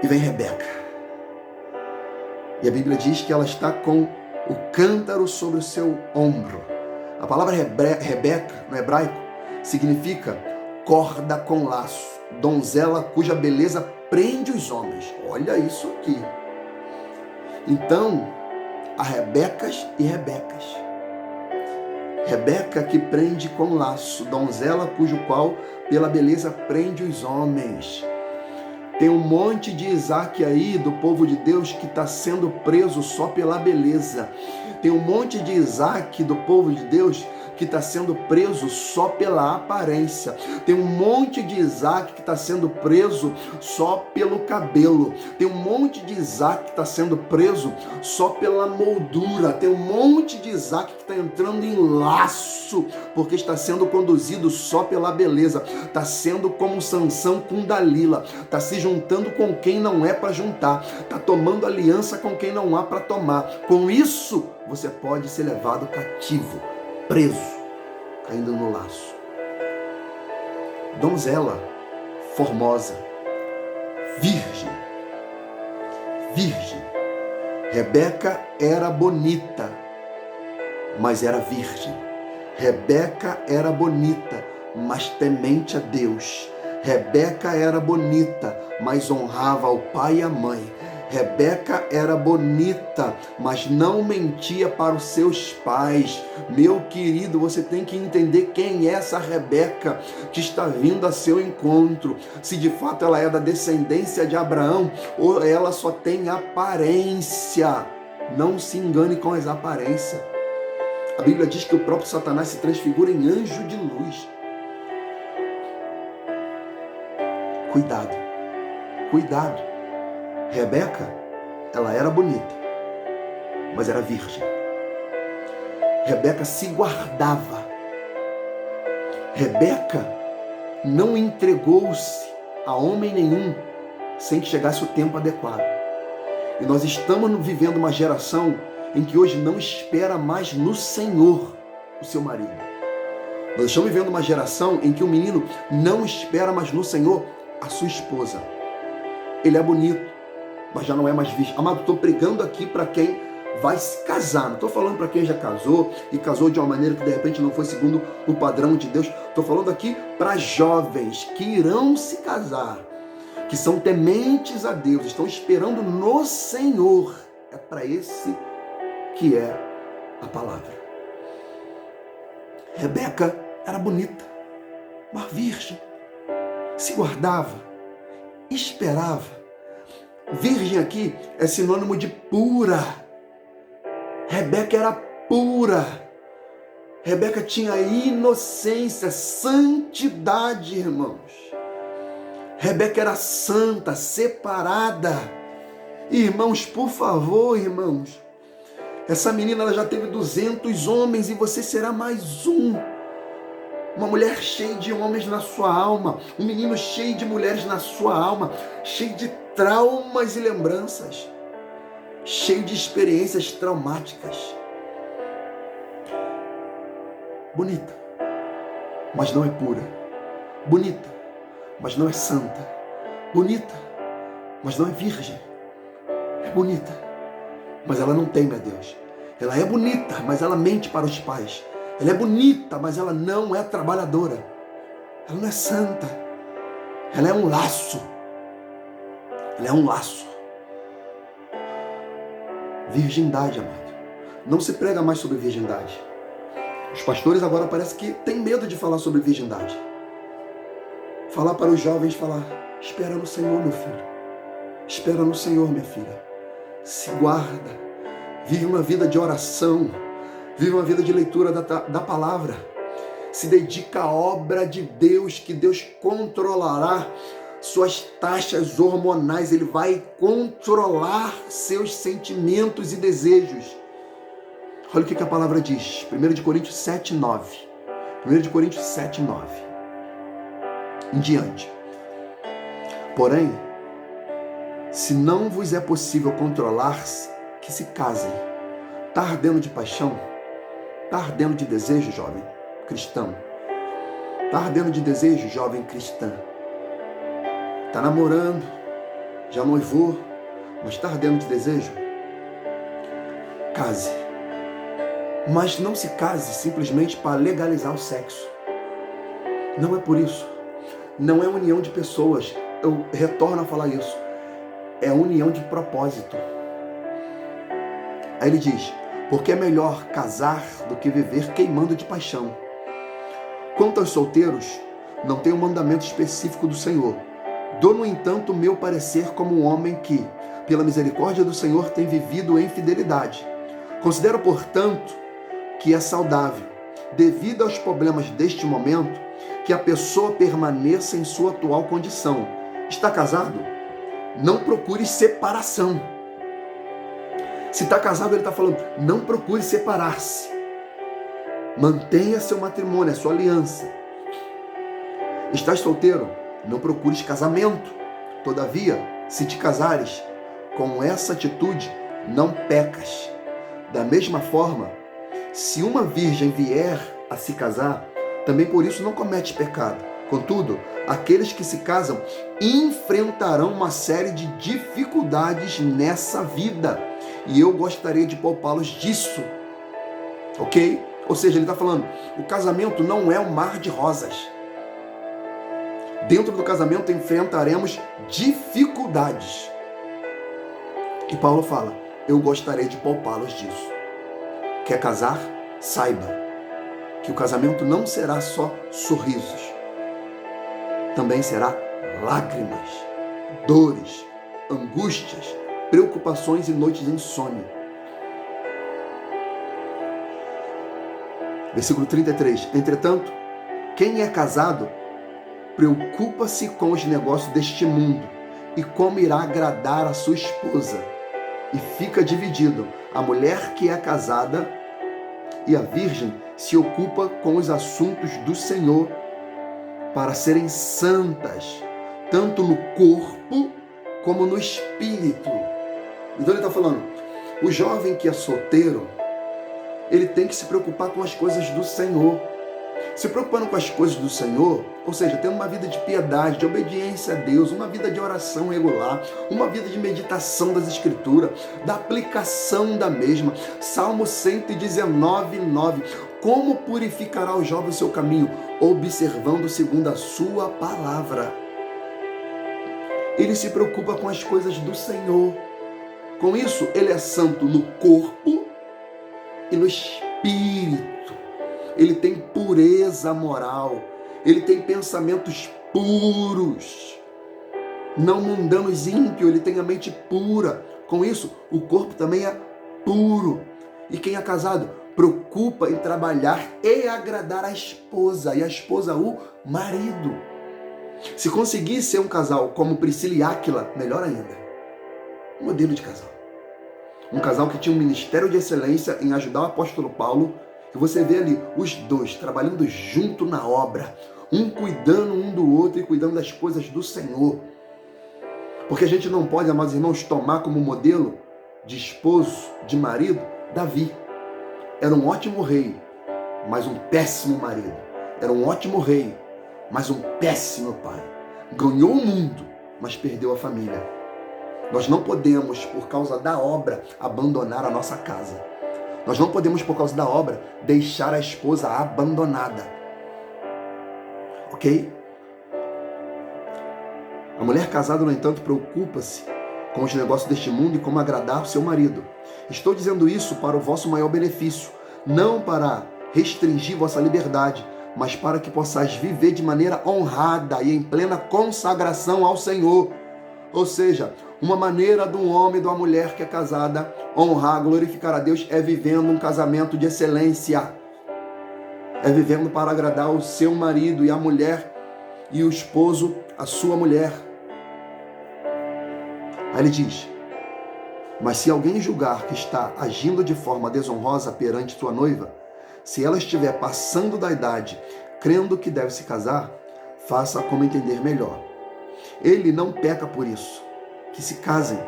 Speaker 1: E vem Rebeca. E a Bíblia diz que ela está com o cântaro sobre o seu ombro. A palavra Rebeca, no hebraico, significa corda com laço, donzela cuja beleza prende os homens. Olha isso aqui. Então, há Rebecas e Rebecas. Rebeca que prende com laço, donzela cujo qual pela beleza prende os homens. Tem um monte de Isaac aí, do povo de Deus, que está sendo preso só pela beleza. Tem um monte de Isaac do povo de Deus que está sendo preso só pela aparência. Tem um monte de Isaac que está sendo preso só pelo cabelo. Tem um monte de Isaac que está sendo preso só pela moldura. Tem um monte de Isaac que está entrando em laço porque está sendo conduzido só pela beleza. Está sendo como Sansão com Dalila. Está se juntando com quem não é para juntar. Está tomando aliança com quem não há para tomar. Com isso, você pode ser levado cativo, preso, caindo no laço. Donzela, formosa, virgem. Rebeca era bonita, mas era virgem. Rebeca era bonita, mas temente a Deus. Rebeca era bonita, mas honrava o pai e a mãe. Rebeca era bonita, mas não mentia para os seus pais. Meu querido, você tem que entender quem é essa Rebeca que está vindo a seu encontro. Se de fato ela é da descendência de Abraão ou ela só tem aparência. Não se engane com as aparências. A Bíblia diz que o próprio Satanás se transfigura em anjo de luz. Cuidado. Rebeca, ela era bonita, mas era virgem. Rebeca se guardava. Rebeca não entregou-se a homem nenhum sem que chegasse o tempo adequado. E nós estamos vivendo uma geração em que hoje não espera mais no Senhor o seu marido. Nós estamos vivendo uma geração em que o menino não espera mais no Senhor a sua esposa. Ele é bonito, mas já não é mais visto. Amado, estou pregando aqui para quem vai se casar. Não estou falando para quem já casou e casou de uma maneira que de repente não foi segundo o padrão de Deus. Estou falando aqui para jovens que irão se casar, que são tementes a Deus, estão esperando no Senhor. É para esse que é a palavra. Rebeca era bonita, mas virgem, se guardava, esperava. Virgem aqui é sinônimo de pura. Rebeca era pura. Rebeca tinha inocência, santidade, irmãos. Rebeca era santa, separada. Irmãos, por favor, irmãos. Essa menina ela já teve 200 homens e você será mais um. Uma mulher cheia de homens na sua alma. Um menino cheio de mulheres na sua alma. Cheio de traumas e lembranças. Cheio de experiências traumáticas. Bonita, mas não é pura. Bonita, mas não é santa. Bonita, mas não é virgem. É bonita, mas ela não teme a Deus. Ela é bonita, mas ela mente para os pais. Ela é bonita, mas ela não é trabalhadora. Ela não é santa. Ela é um laço. Ela é um laço. Virgindade, amado. Não se prega mais sobre virgindade. Os pastores agora parece que têm medo de falar sobre virgindade. Falar para os jovens, falar, espera no Senhor, meu filho. Espera no Senhor, minha filha. Se guarda. Vive uma vida de oração. Vive uma vida de leitura da palavra. Se dedica à obra de Deus, que Deus controlará suas taxas hormonais. Ele vai controlar seus sentimentos e desejos. Olha o que a palavra diz. 1 Coríntios 7:9. 1 Coríntios 7:9. Em diante. Porém, se não vos é possível controlar-se, que se casem. Está ardendo de paixão? Está ardendo de desejo, jovem cristão? Está ardendo de desejo, jovem cristã? Está namorando? Já noivou? Mas está ardendo de desejo? Case. Mas não se case simplesmente para legalizar o sexo. Não é por isso. Não é união de pessoas. Eu retorno a falar isso. É união de propósito. Aí ele diz, porque é melhor casar do que viver queimando de paixão. Quanto aos solteiros, não tem um mandamento específico do Senhor. Dou, no entanto, o meu parecer como um homem que, pela misericórdia do Senhor, tem vivido em fidelidade. Considero, portanto, que é saudável, devido aos problemas deste momento, que a pessoa permaneça em sua atual condição. Está casado? Não procure separação. Se está casado, ele está falando, não procure separar-se. Mantenha seu matrimônio, a sua aliança. Estás solteiro? Não procures casamento. Todavia, se te casares, com essa atitude, não pecas. Da mesma forma, se uma virgem vier a se casar, também por isso não comete pecado. Contudo, aqueles que se casam enfrentarão uma série de dificuldades nessa vida. E eu gostaria de poupá-los disso. Ok? Ou seja, ele está falando, o casamento não é um mar de rosas. Dentro do casamento enfrentaremos dificuldades. E Paulo fala, eu gostaria de poupá-los disso. Quer casar? Saiba que o casamento não será só sorrisos. Também será lágrimas, dores, angústias, preocupações e noites de insônia. Versículo 33. Entretanto, quem é casado preocupa-se com os negócios deste mundo e como irá agradar a sua esposa. E fica dividido. A mulher que é casada e a virgem se ocupa com os assuntos do Senhor para serem santas, tanto no corpo como no espírito. Então ele está falando, o jovem que é solteiro, ele tem que se preocupar com as coisas do Senhor. Se preocupando com as coisas do Senhor, ou seja, tendo uma vida de piedade, de obediência a Deus, uma vida de oração regular, uma vida de meditação das Escrituras, da aplicação da mesma. Salmo 119:9. Como purificará o jovem o seu caminho? Observando segundo a sua palavra. Ele se preocupa com as coisas do Senhor. Com isso, ele é santo no corpo e no espírito. Ele tem pureza moral. Ele tem pensamentos puros. Não mundanos, ímpio. Ele tem a mente pura. Com isso, o corpo também é puro. E quem é casado? preocupa em trabalhar e agradar a esposa, e a esposa o marido. Se conseguir ser um casal como Priscila e Áquila, melhor ainda. Um modelo de casal. Um casal que tinha um ministério de excelência em ajudar o apóstolo Paulo, e você vê ali os dois trabalhando junto na obra, um cuidando um do outro e cuidando das coisas do Senhor. Porque a gente não pode, amados irmãos, tomar como modelo de esposo, de marido, Davi. Era um ótimo rei, mas um péssimo marido. Era um ótimo rei, mas um péssimo pai. Ganhou o mundo, mas perdeu a família. Nós não podemos, por causa da obra, abandonar a nossa casa. Nós não podemos, por causa da obra, deixar a esposa abandonada. Ok? A mulher casada, no entanto, preocupa-se com os negócios deste mundo e como agradar o seu marido. Estou dizendo isso para o vosso maior benefício, não para restringir vossa liberdade, mas para que possais viver de maneira honrada e em plena consagração ao Senhor. Ou seja, uma maneira de um homem e de uma mulher que é casada honrar, glorificar a Deus é vivendo um casamento de excelência. É vivendo para agradar o seu marido e a mulher e o esposo a sua mulher. Aí ele diz: mas se alguém julgar que está agindo de forma desonrosa perante sua noiva, se ela estiver passando da idade, crendo que deve se casar, faça como entender melhor. Ele não peca por isso, que se casem.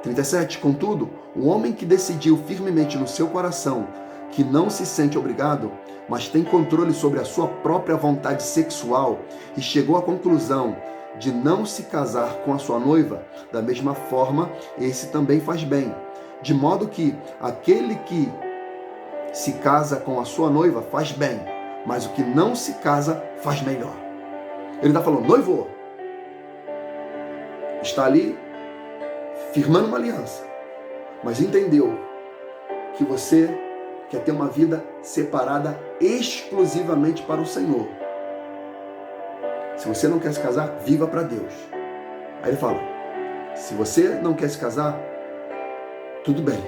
Speaker 1: 37. Contudo, o homem que decidiu firmemente no seu coração que não se sente obrigado, mas tem controle sobre a sua própria vontade sexual e chegou à conclusão de não se casar com a sua noiva, da mesma forma, esse também faz bem. De modo que aquele que se casa com a sua noiva faz bem, mas o que não se casa faz melhor. Ele está falando: noivo, está ali firmando uma aliança, mas entendeu que você quer ter uma vida separada exclusivamente para o Senhor. Se você não quer se casar, viva para Deus. Aí ele fala: se você não quer se casar, tudo bem.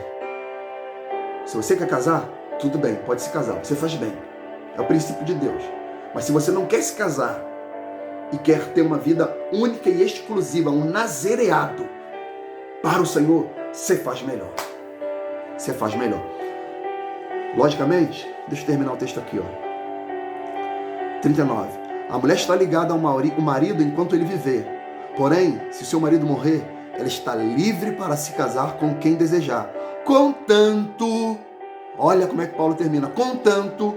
Speaker 1: Se você quer casar, tudo bem, pode se casar, você faz bem. É o princípio de Deus. Mas se você não quer se casar e quer ter uma vida única e exclusiva, um nazereado para o Senhor, você faz melhor. Você faz melhor. Logicamente, deixa eu terminar o texto aqui, ó. 39. A mulher está ligada ao marido enquanto ele viver. Porém, se seu marido morrer, ela está livre para se casar com quem desejar. Contanto, olha como é que Paulo termina, contanto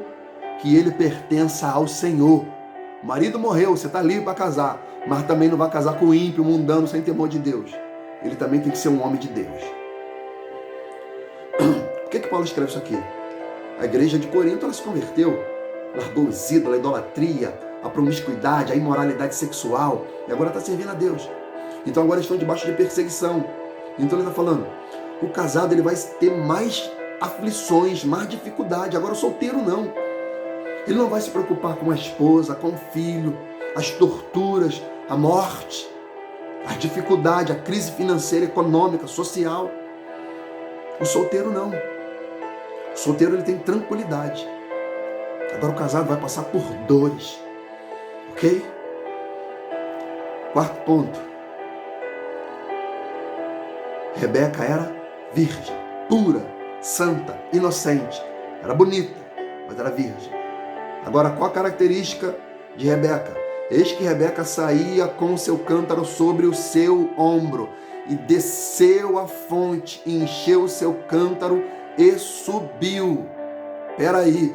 Speaker 1: que ele pertença ao Senhor. O marido morreu, você está livre para casar, mas também não vai casar com o ímpio, mundano, sem temor de Deus. Ele também tem que ser um homem de Deus. Por que Paulo escreve isso aqui? A igreja de Corinto, ela se converteu, largou os ídolos, a idolatria, a promiscuidade, a imoralidade sexual, e agora está servindo a Deus. Então agora estão debaixo de perseguição. Então ele está falando, o casado ele vai ter mais aflições, mais dificuldade. Agora o solteiro não. Ele não vai se preocupar com a esposa, com o filho, as torturas, a morte, a dificuldade, a crise financeira, econômica, social. O solteiro não. O solteiro ele tem tranquilidade. Agora o casado vai passar por dores. Ok? Quarto ponto. Rebeca era virgem, pura, santa, inocente. Era bonita, mas era virgem. Agora, qual a característica de Rebeca? Eis que Rebeca saía com o seu cântaro sobre o seu ombro e desceu à fonte, e encheu o seu cântaro e subiu. Peraí.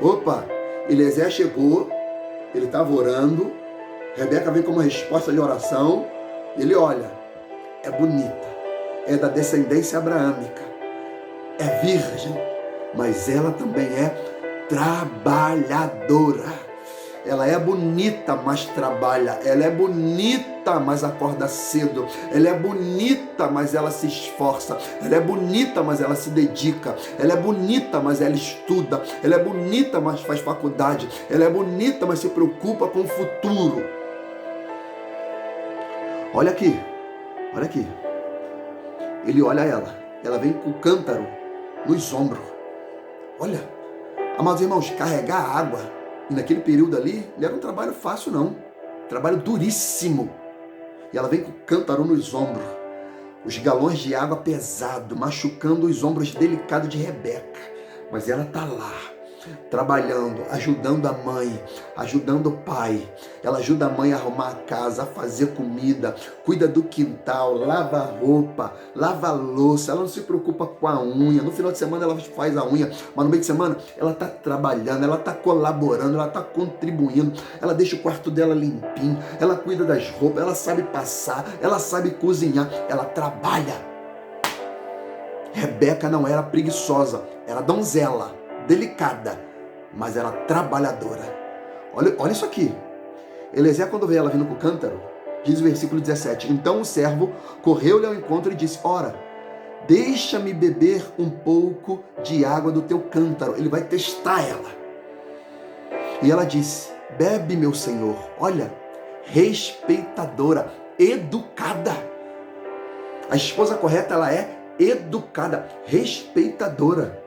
Speaker 1: Opa, Eliezer chegou, ele estava orando, Rebeca vem com uma resposta de oração, ele olha, é bonita, é da descendência abraâmica, é virgem, mas ela também é trabalhadora. Ela é bonita, mas trabalha. Ela é bonita, mas acorda cedo. Ela é bonita, mas ela se esforça. Ela é bonita, mas ela se dedica. Ela é bonita, mas ela estuda. Ela é bonita, mas faz faculdade. Ela é bonita, mas se preocupa com o futuro. Olha aqui. Ele olha ela. Ela vem com o cântaro nos ombros. Olha, amados irmãos, carregar água, e naquele período ali, não era um trabalho fácil não, trabalho duríssimo. E ela vem com o cântaro nos ombros, os galões de água pesado, machucando os ombros delicados de Rebeca. Mas ela está lá, trabalhando, ajudando a mãe, ajudando o pai. Ela ajuda a mãe a arrumar a casa, a fazer comida, cuida do quintal, lava a roupa, lava a louça. Ela não se preocupa com a unha. No final de semana ela faz a unha, mas no meio de semana ela está trabalhando, ela está colaborando, ela está contribuindo. Ela deixa o quarto dela limpinho, ela cuida das roupas, ela sabe passar, ela sabe cozinhar, ela trabalha. Rebeca não era preguiçosa, era donzela, delicada, mas era trabalhadora. Olha isso aqui. Eliezer, quando vê ela vindo com o cântaro, diz o versículo 17: então o servo correu-lhe ao encontro e disse: ora, deixa-me beber um pouco de água do teu cântaro. Ele vai testar ela. E ela disse: bebe, meu senhor. Olha, respeitadora, educada. A esposa correta, ela é educada, respeitadora.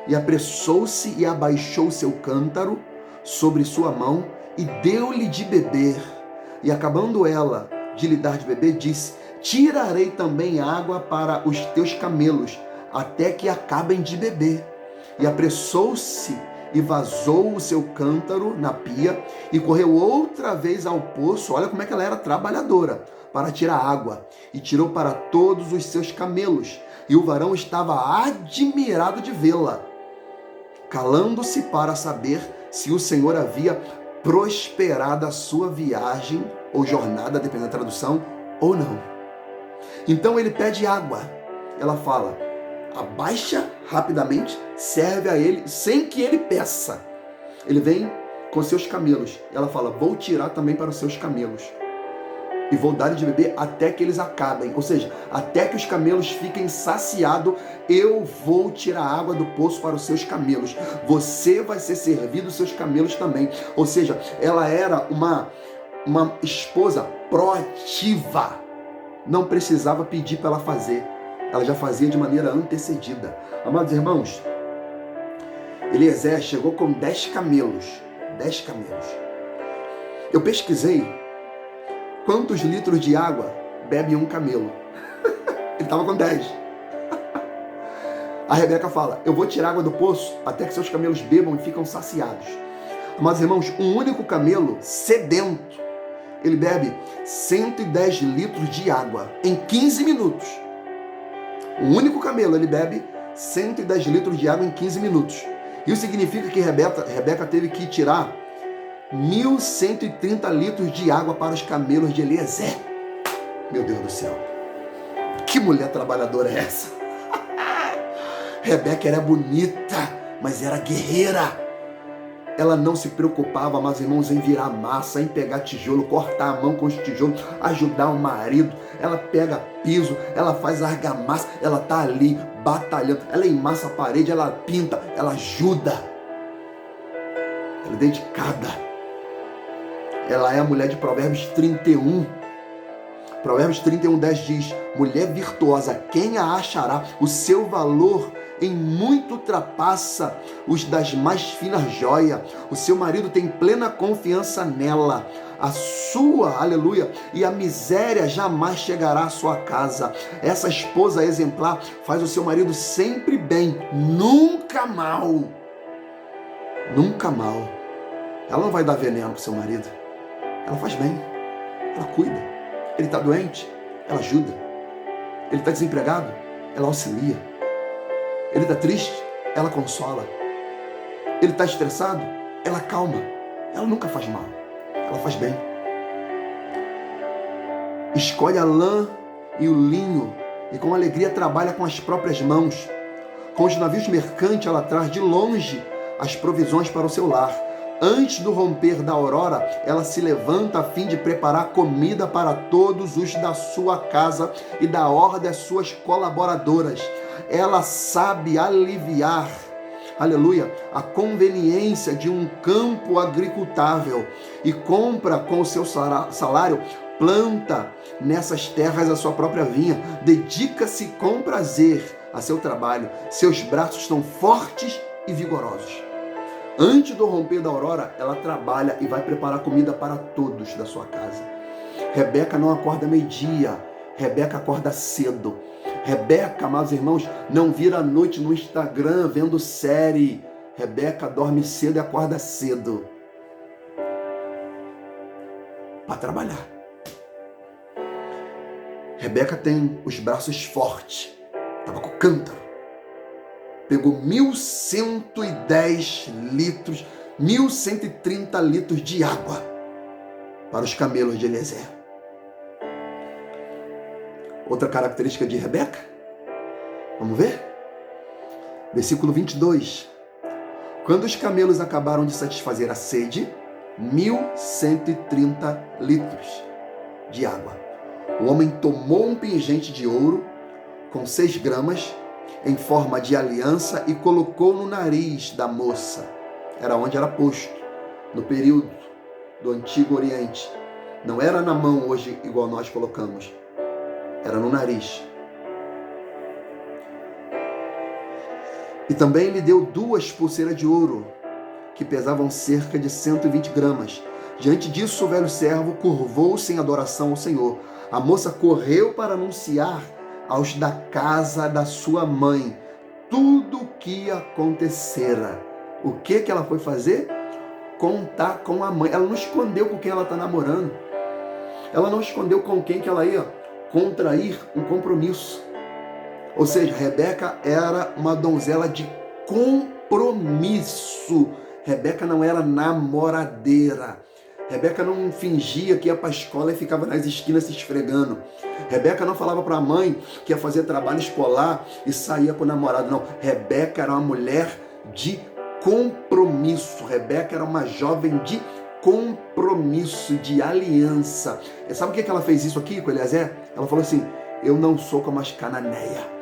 Speaker 1: E apressou-se e abaixou seu cântaro sobre sua mão e deu-lhe de beber. E acabando ela de lhe dar de beber, disse: tirarei também água para os teus camelos, até que acabem de beber. E apressou-se e vazou o seu cântaro na pia e correu outra vez ao poço. Olha como é que ela era trabalhadora, para tirar água, e tirou para todos os seus camelos. E o varão estava admirado de vê-la, calando-se para saber se o Senhor havia prosperado a sua viagem ou jornada, dependendo da tradução, ou não. Então ele pede água. Ela fala: abaixa rapidamente, serve a ele, sem que ele peça. Ele vem com seus camelos. Ela fala: vou tirar também para os seus camelos. E vou dar de beber até que eles acabem. Ou seja, até que os camelos fiquem saciados, eu vou tirar água do poço para os seus camelos. Você vai ser servido os seus camelos também. Ou seja, ela era uma esposa proativa. Não precisava pedir para ela fazer. Ela já fazia de maneira antecedida. Amados irmãos, Eliezer chegou com 10 camelos. 10 camelos. Eu pesquisei quantos litros de água bebe um camelo. Ele estava com 10. A Rebeca fala: eu vou tirar água do poço até que seus camelos bebam e ficam saciados. Mas irmãos, um único camelo sedento, ele bebe 110 litros de água em 15 minutos. Um único camelo, ele bebe 110 litros de água em 15 minutos. Isso significa que Rebeca teve que tirar 1.130 litros de água para os camelos de Eliezer. Meu Deus do céu, que mulher trabalhadora é essa? Rebeca era bonita, mas era guerreira. Ela não se preocupava, meus irmãos, em virar massa, em pegar tijolo, cortar a mão com os tijolos, ajudar o marido. Ela pega piso, ela faz argamassa, ela está ali batalhando, ela emassa a parede, ela pinta, ela ajuda. Ela é dedicada. Ela é a mulher de Provérbios 31. Provérbios 31:10 diz: mulher virtuosa, quem a achará? O seu valor em muito ultrapassa os das mais finas joias. O seu marido tem plena confiança nela. A sua, aleluia, e a miséria jamais chegará à sua casa. Essa esposa exemplar faz o seu marido sempre bem, nunca mal. Nunca mal. Ela não vai dar veneno pro seu marido. Ela faz bem, ela cuida. Ele está doente, ela ajuda. Ele está desempregado, ela auxilia. Ele está triste, ela consola. Ele está estressado, ela acalma. Ela nunca faz mal, ela faz bem. Escolhe a lã e o linho e com alegria trabalha com as próprias mãos. Com os navios mercantes ela traz de longe as provisões para o seu lar. Antes do romper da aurora, ela se levanta a fim de preparar comida para todos os da sua casa e da ordem às suas colaboradoras. Ela sabe aliviar, aleluia, a conveniência de um campo agricultável e compra com o seu salário, planta nessas terras a sua própria vinha, dedica-se com prazer a seu trabalho. Seus braços são fortes e vigorosos. Antes do romper da aurora, ela trabalha e vai preparar comida para todos da sua casa. Rebeca não acorda meio-dia, Rebeca acorda cedo. Rebeca, amados irmãos, não vira à noite no Instagram vendo série. Rebeca dorme cedo e acorda cedo para trabalhar. Rebeca tem os braços fortes. Estava com o cântaro. Pegou 1.110 litros, 1.130 litros de água para os camelos de Eliezer. Outra característica de Rebeca, vamos ver? Versículo 22. Quando os camelos acabaram de satisfazer a sede, 1.130 litros de água. O homem tomou um pingente de ouro com 6 gramas em forma de aliança e colocou no nariz da moça. Era onde era posto, no período do Antigo Oriente. Não era na mão hoje igual nós colocamos. Era no nariz. E também lhe deu 2 pulseiras de ouro, que pesavam cerca de 120 gramas. Diante disso, o velho servo curvou-se em adoração ao Senhor. A moça correu para anunciar aos da casa da sua mãe tudo o que acontecera. O que ela foi fazer? Contar com a mãe. Ela não escondeu com quem ela está namorando. Ela não escondeu com quem que ela ia contrair um compromisso. Ou seja, Rebeca era uma donzela de compromisso. Rebeca não era namoradeira. Rebeca não fingia que ia para a escola e ficava nas esquinas se esfregando. Rebeca não falava para a mãe que ia fazer trabalho escolar e saía com o namorado. Não, Rebeca era uma mulher de compromisso. Rebeca era uma jovem de compromisso, de aliança. E sabe o que ela fez isso aqui com Eliezer? Ela falou assim: eu não sou como as cananeia.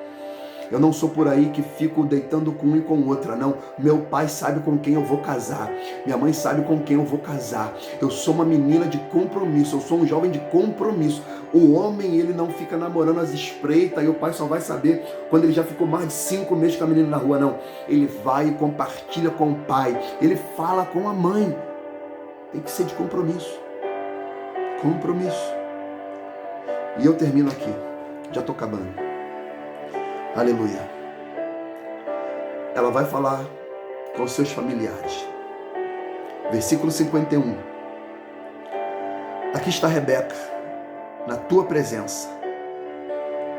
Speaker 1: Eu não sou por aí que fico deitando com um e com outra, não. Meu pai sabe com quem eu vou casar. Minha mãe sabe com quem eu vou casar. Eu sou uma menina de compromisso. Eu sou um jovem de compromisso. O homem, ele não fica namorando às espreitas e o pai só vai saber quando ele já ficou mais de 5 meses com a menina na rua, não. Ele vai e compartilha com o pai. Ele fala com a mãe. Tem que ser de compromisso. Compromisso. E eu termino aqui. Já estou acabando. Aleluia. Ela vai falar com seus familiares. Versículo 51. Aqui está Rebeca, na tua presença.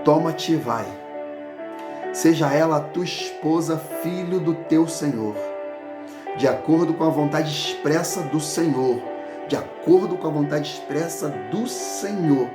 Speaker 1: Toma-te e vai. Seja ela a tua esposa, filho do teu Senhor, de acordo com a vontade expressa do Senhor. De acordo com a vontade expressa do Senhor.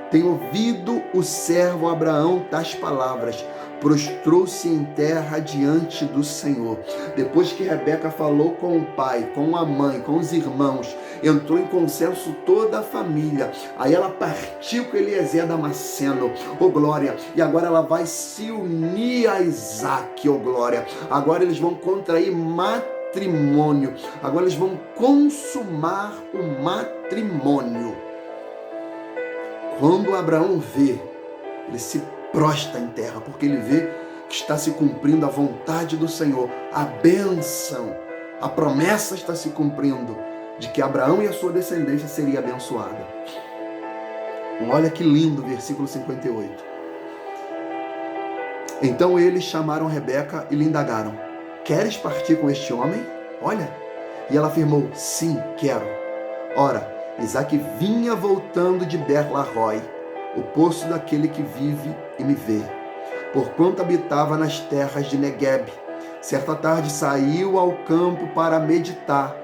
Speaker 1: Tem ouvido o servo Abraão tais palavras, prostrou-se em terra diante do Senhor. Depois que Rebeca falou com o pai, com a mãe, com os irmãos, entrou em consenso toda a família. Aí ela partiu com Eliezer Damasceno, oh glória, e agora ela vai se unir a Isaac, oh glória. Agora eles vão contrair matrimônio, agora eles vão consumar o matrimônio. Quando Abraão vê, ele se prostra em terra, porque ele vê que está se cumprindo a vontade do Senhor, a bênção, a promessa está se cumprindo, de que Abraão e a sua descendência seria abençoada. Olha que lindo, versículo 58. Então eles chamaram Rebeca e lhe indagaram: queres partir com este homem? Olha, e ela afirmou: sim, quero. Ora, Isaac vinha voltando de Ber-la-Roi, o poço daquele que vive e me vê, porquanto habitava nas terras de Negueb. Certa tarde saiu ao campo para meditar.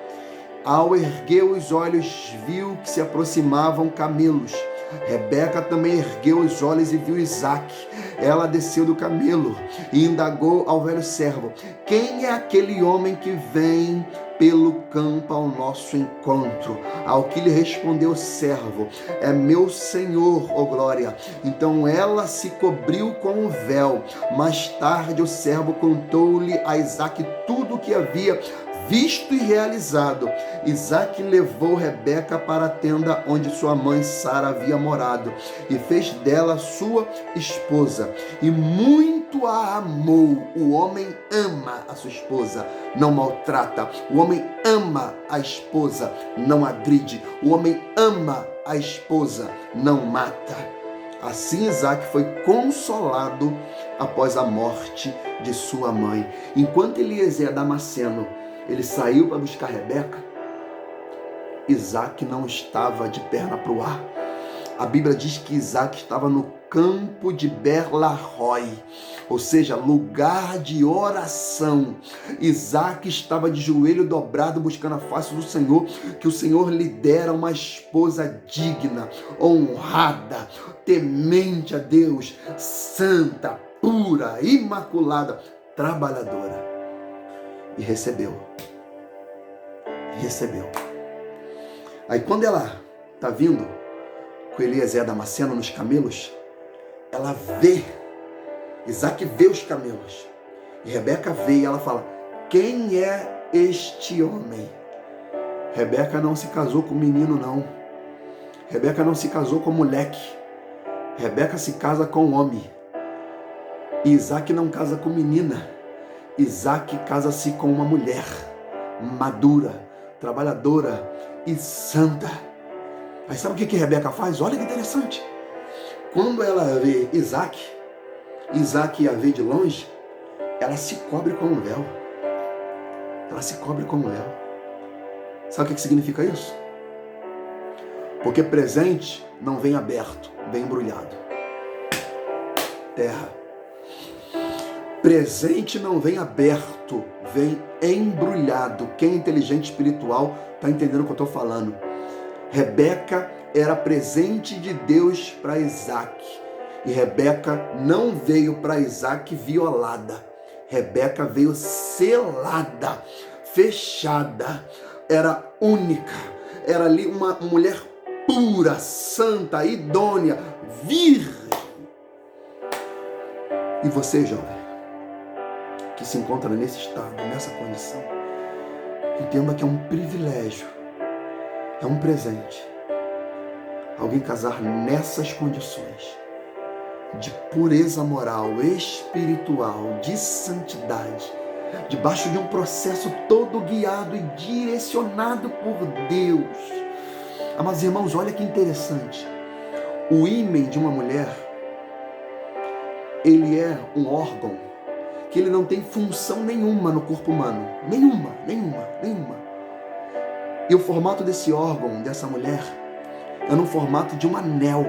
Speaker 1: Ao erguer os olhos, viu que se aproximavam camelos. Rebeca também ergueu os olhos e viu Isaac. Ela desceu do camelo e indagou ao velho servo: quem é aquele homem que vem pelo campo ao nosso encontro? Ao que lhe respondeu o servo: é meu senhor, ó glória. Então ela se cobriu com o véu. Mais tarde o servo contou-lhe a Isaac tudo o que havia visto e realizado, Isaque levou Rebeca para a tenda onde sua mãe Sara havia morado e fez dela sua esposa. E muito a amou. O homem ama a sua esposa, não maltrata. O homem ama a esposa, não agride. O homem ama a esposa, não mata. Assim Isaque foi consolado após a morte de sua mãe. Enquanto Eliezer Damasceno ele saiu para buscar Rebeca, Isaque não estava de perna para o ar. A Bíblia diz que Isaque estava no campo de Ber-la-Roi, ou seja, lugar de oração. Isaque estava de joelho dobrado buscando a face do Senhor, que o Senhor lhe dera uma esposa digna, honrada, temente a Deus, santa, pura, imaculada, trabalhadora. E recebeu. Aí quando ela está vindo com Eliezer Damasceno nos camelos, ela vê, Isaque vê os camelos, e Rebeca vê e ela fala: quem é este homem? Rebeca não se casou com menino não, Rebeca não se casou com moleque, Rebeca se casa com homem. E Isaque não casa com menina, Isaque casa-se com uma mulher madura, trabalhadora e santa. Aí sabe o que Rebeca faz? Olha que interessante. Quando ela vê Isaque a vê de longe, ela se cobre com um véu. Sabe o que significa isso? Porque presente não vem aberto, vem embrulhado. Terra. Presente não vem aberto, vem embrulhado. Quem é inteligente espiritual está entendendo o que eu estou falando. Rebeca era presente de Deus para Isaque. E Rebeca não veio para Isaque violada. Rebeca veio selada, fechada. Era única. Era ali uma mulher pura, santa, idônea, virgem. E você, jovem, que se encontra nesse estado, nessa condição, entenda que é um privilégio, é um presente, alguém casar nessas condições de pureza moral, espiritual, de santidade, debaixo de um processo todo guiado e direcionado por Deus. Amados irmãos, olha que interessante. O ímen de uma mulher, ele é um órgão que ele não tem função nenhuma no corpo humano. Nenhuma. E o formato desse órgão, dessa mulher, é no formato de um anel.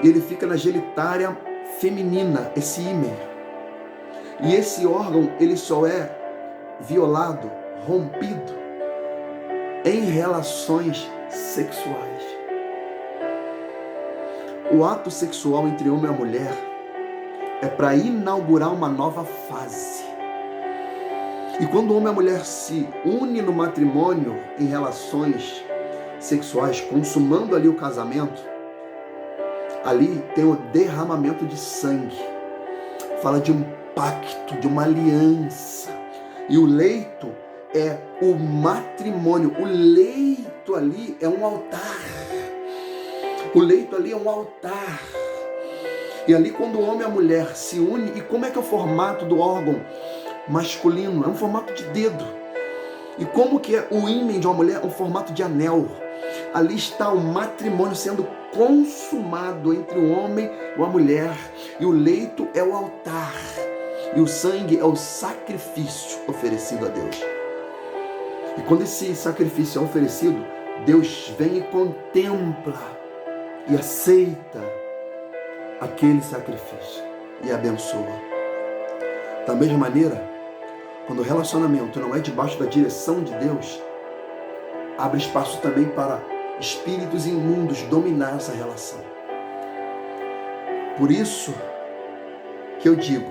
Speaker 1: E ele fica na genitália feminina, esse ímen. E esse órgão, ele só é violado, rompido, em relações sexuais. O ato sexual entre homem e mulher é para inaugurar uma nova fase. E quando o homem e a mulher se unem no matrimônio em relações sexuais, consumando ali o casamento, ali tem o derramamento de sangue. Fala de um pacto, de uma aliança. E o leito é o matrimônio. O leito ali é um altar. O leito ali é um altar. E ali quando o homem e a mulher se unem, e como é que é o formato do órgão masculino? É um formato de dedo. E como que é o ímen de uma mulher? É um formato de anel. Ali está o matrimônio sendo consumado entre o homem e a mulher. E o leito é o altar. E o sangue é o sacrifício oferecido a Deus. E quando esse sacrifício é oferecido, Deus vem e contempla e aceita aquele sacrifício e abençoa. Da mesma maneira, quando o relacionamento não é debaixo da direção de Deus, abre espaço também para espíritos imundos dominar essa relação. Por isso que eu digo,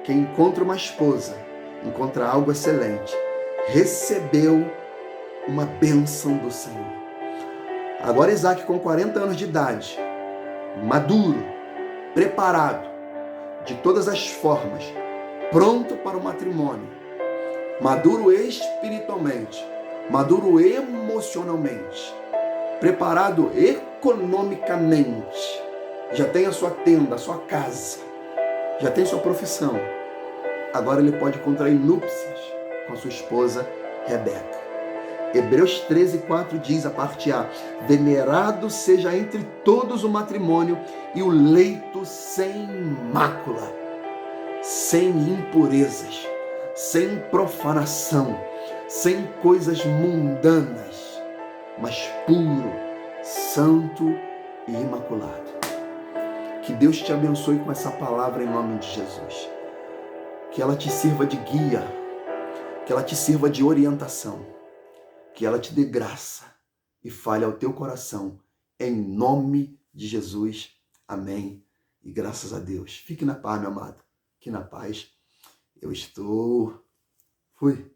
Speaker 1: quem encontra uma esposa, encontra algo excelente, recebeu uma bênção do Senhor. Agora Isaque, com 40 anos de idade, maduro, preparado, de todas as formas, pronto para o matrimônio, maduro espiritualmente, maduro emocionalmente, preparado economicamente, já tem a sua tenda, a sua casa, já tem sua profissão. Agora ele pode contrair núpcias com a sua esposa Rebeca. Hebreus 13:4 diz a parte A: venerado seja entre todos o matrimônio e o leito sem mácula, sem impurezas, sem profanação, sem coisas mundanas, mas puro, santo e imaculado. Que Deus te abençoe com essa palavra em nome de Jesus. Que ela te sirva de guia, que ela te sirva de orientação, que ela te dê graça e fale ao teu coração, em nome de Jesus. Amém. E graças a Deus. Fique na paz, meu amado. Que na paz eu estou. Fui.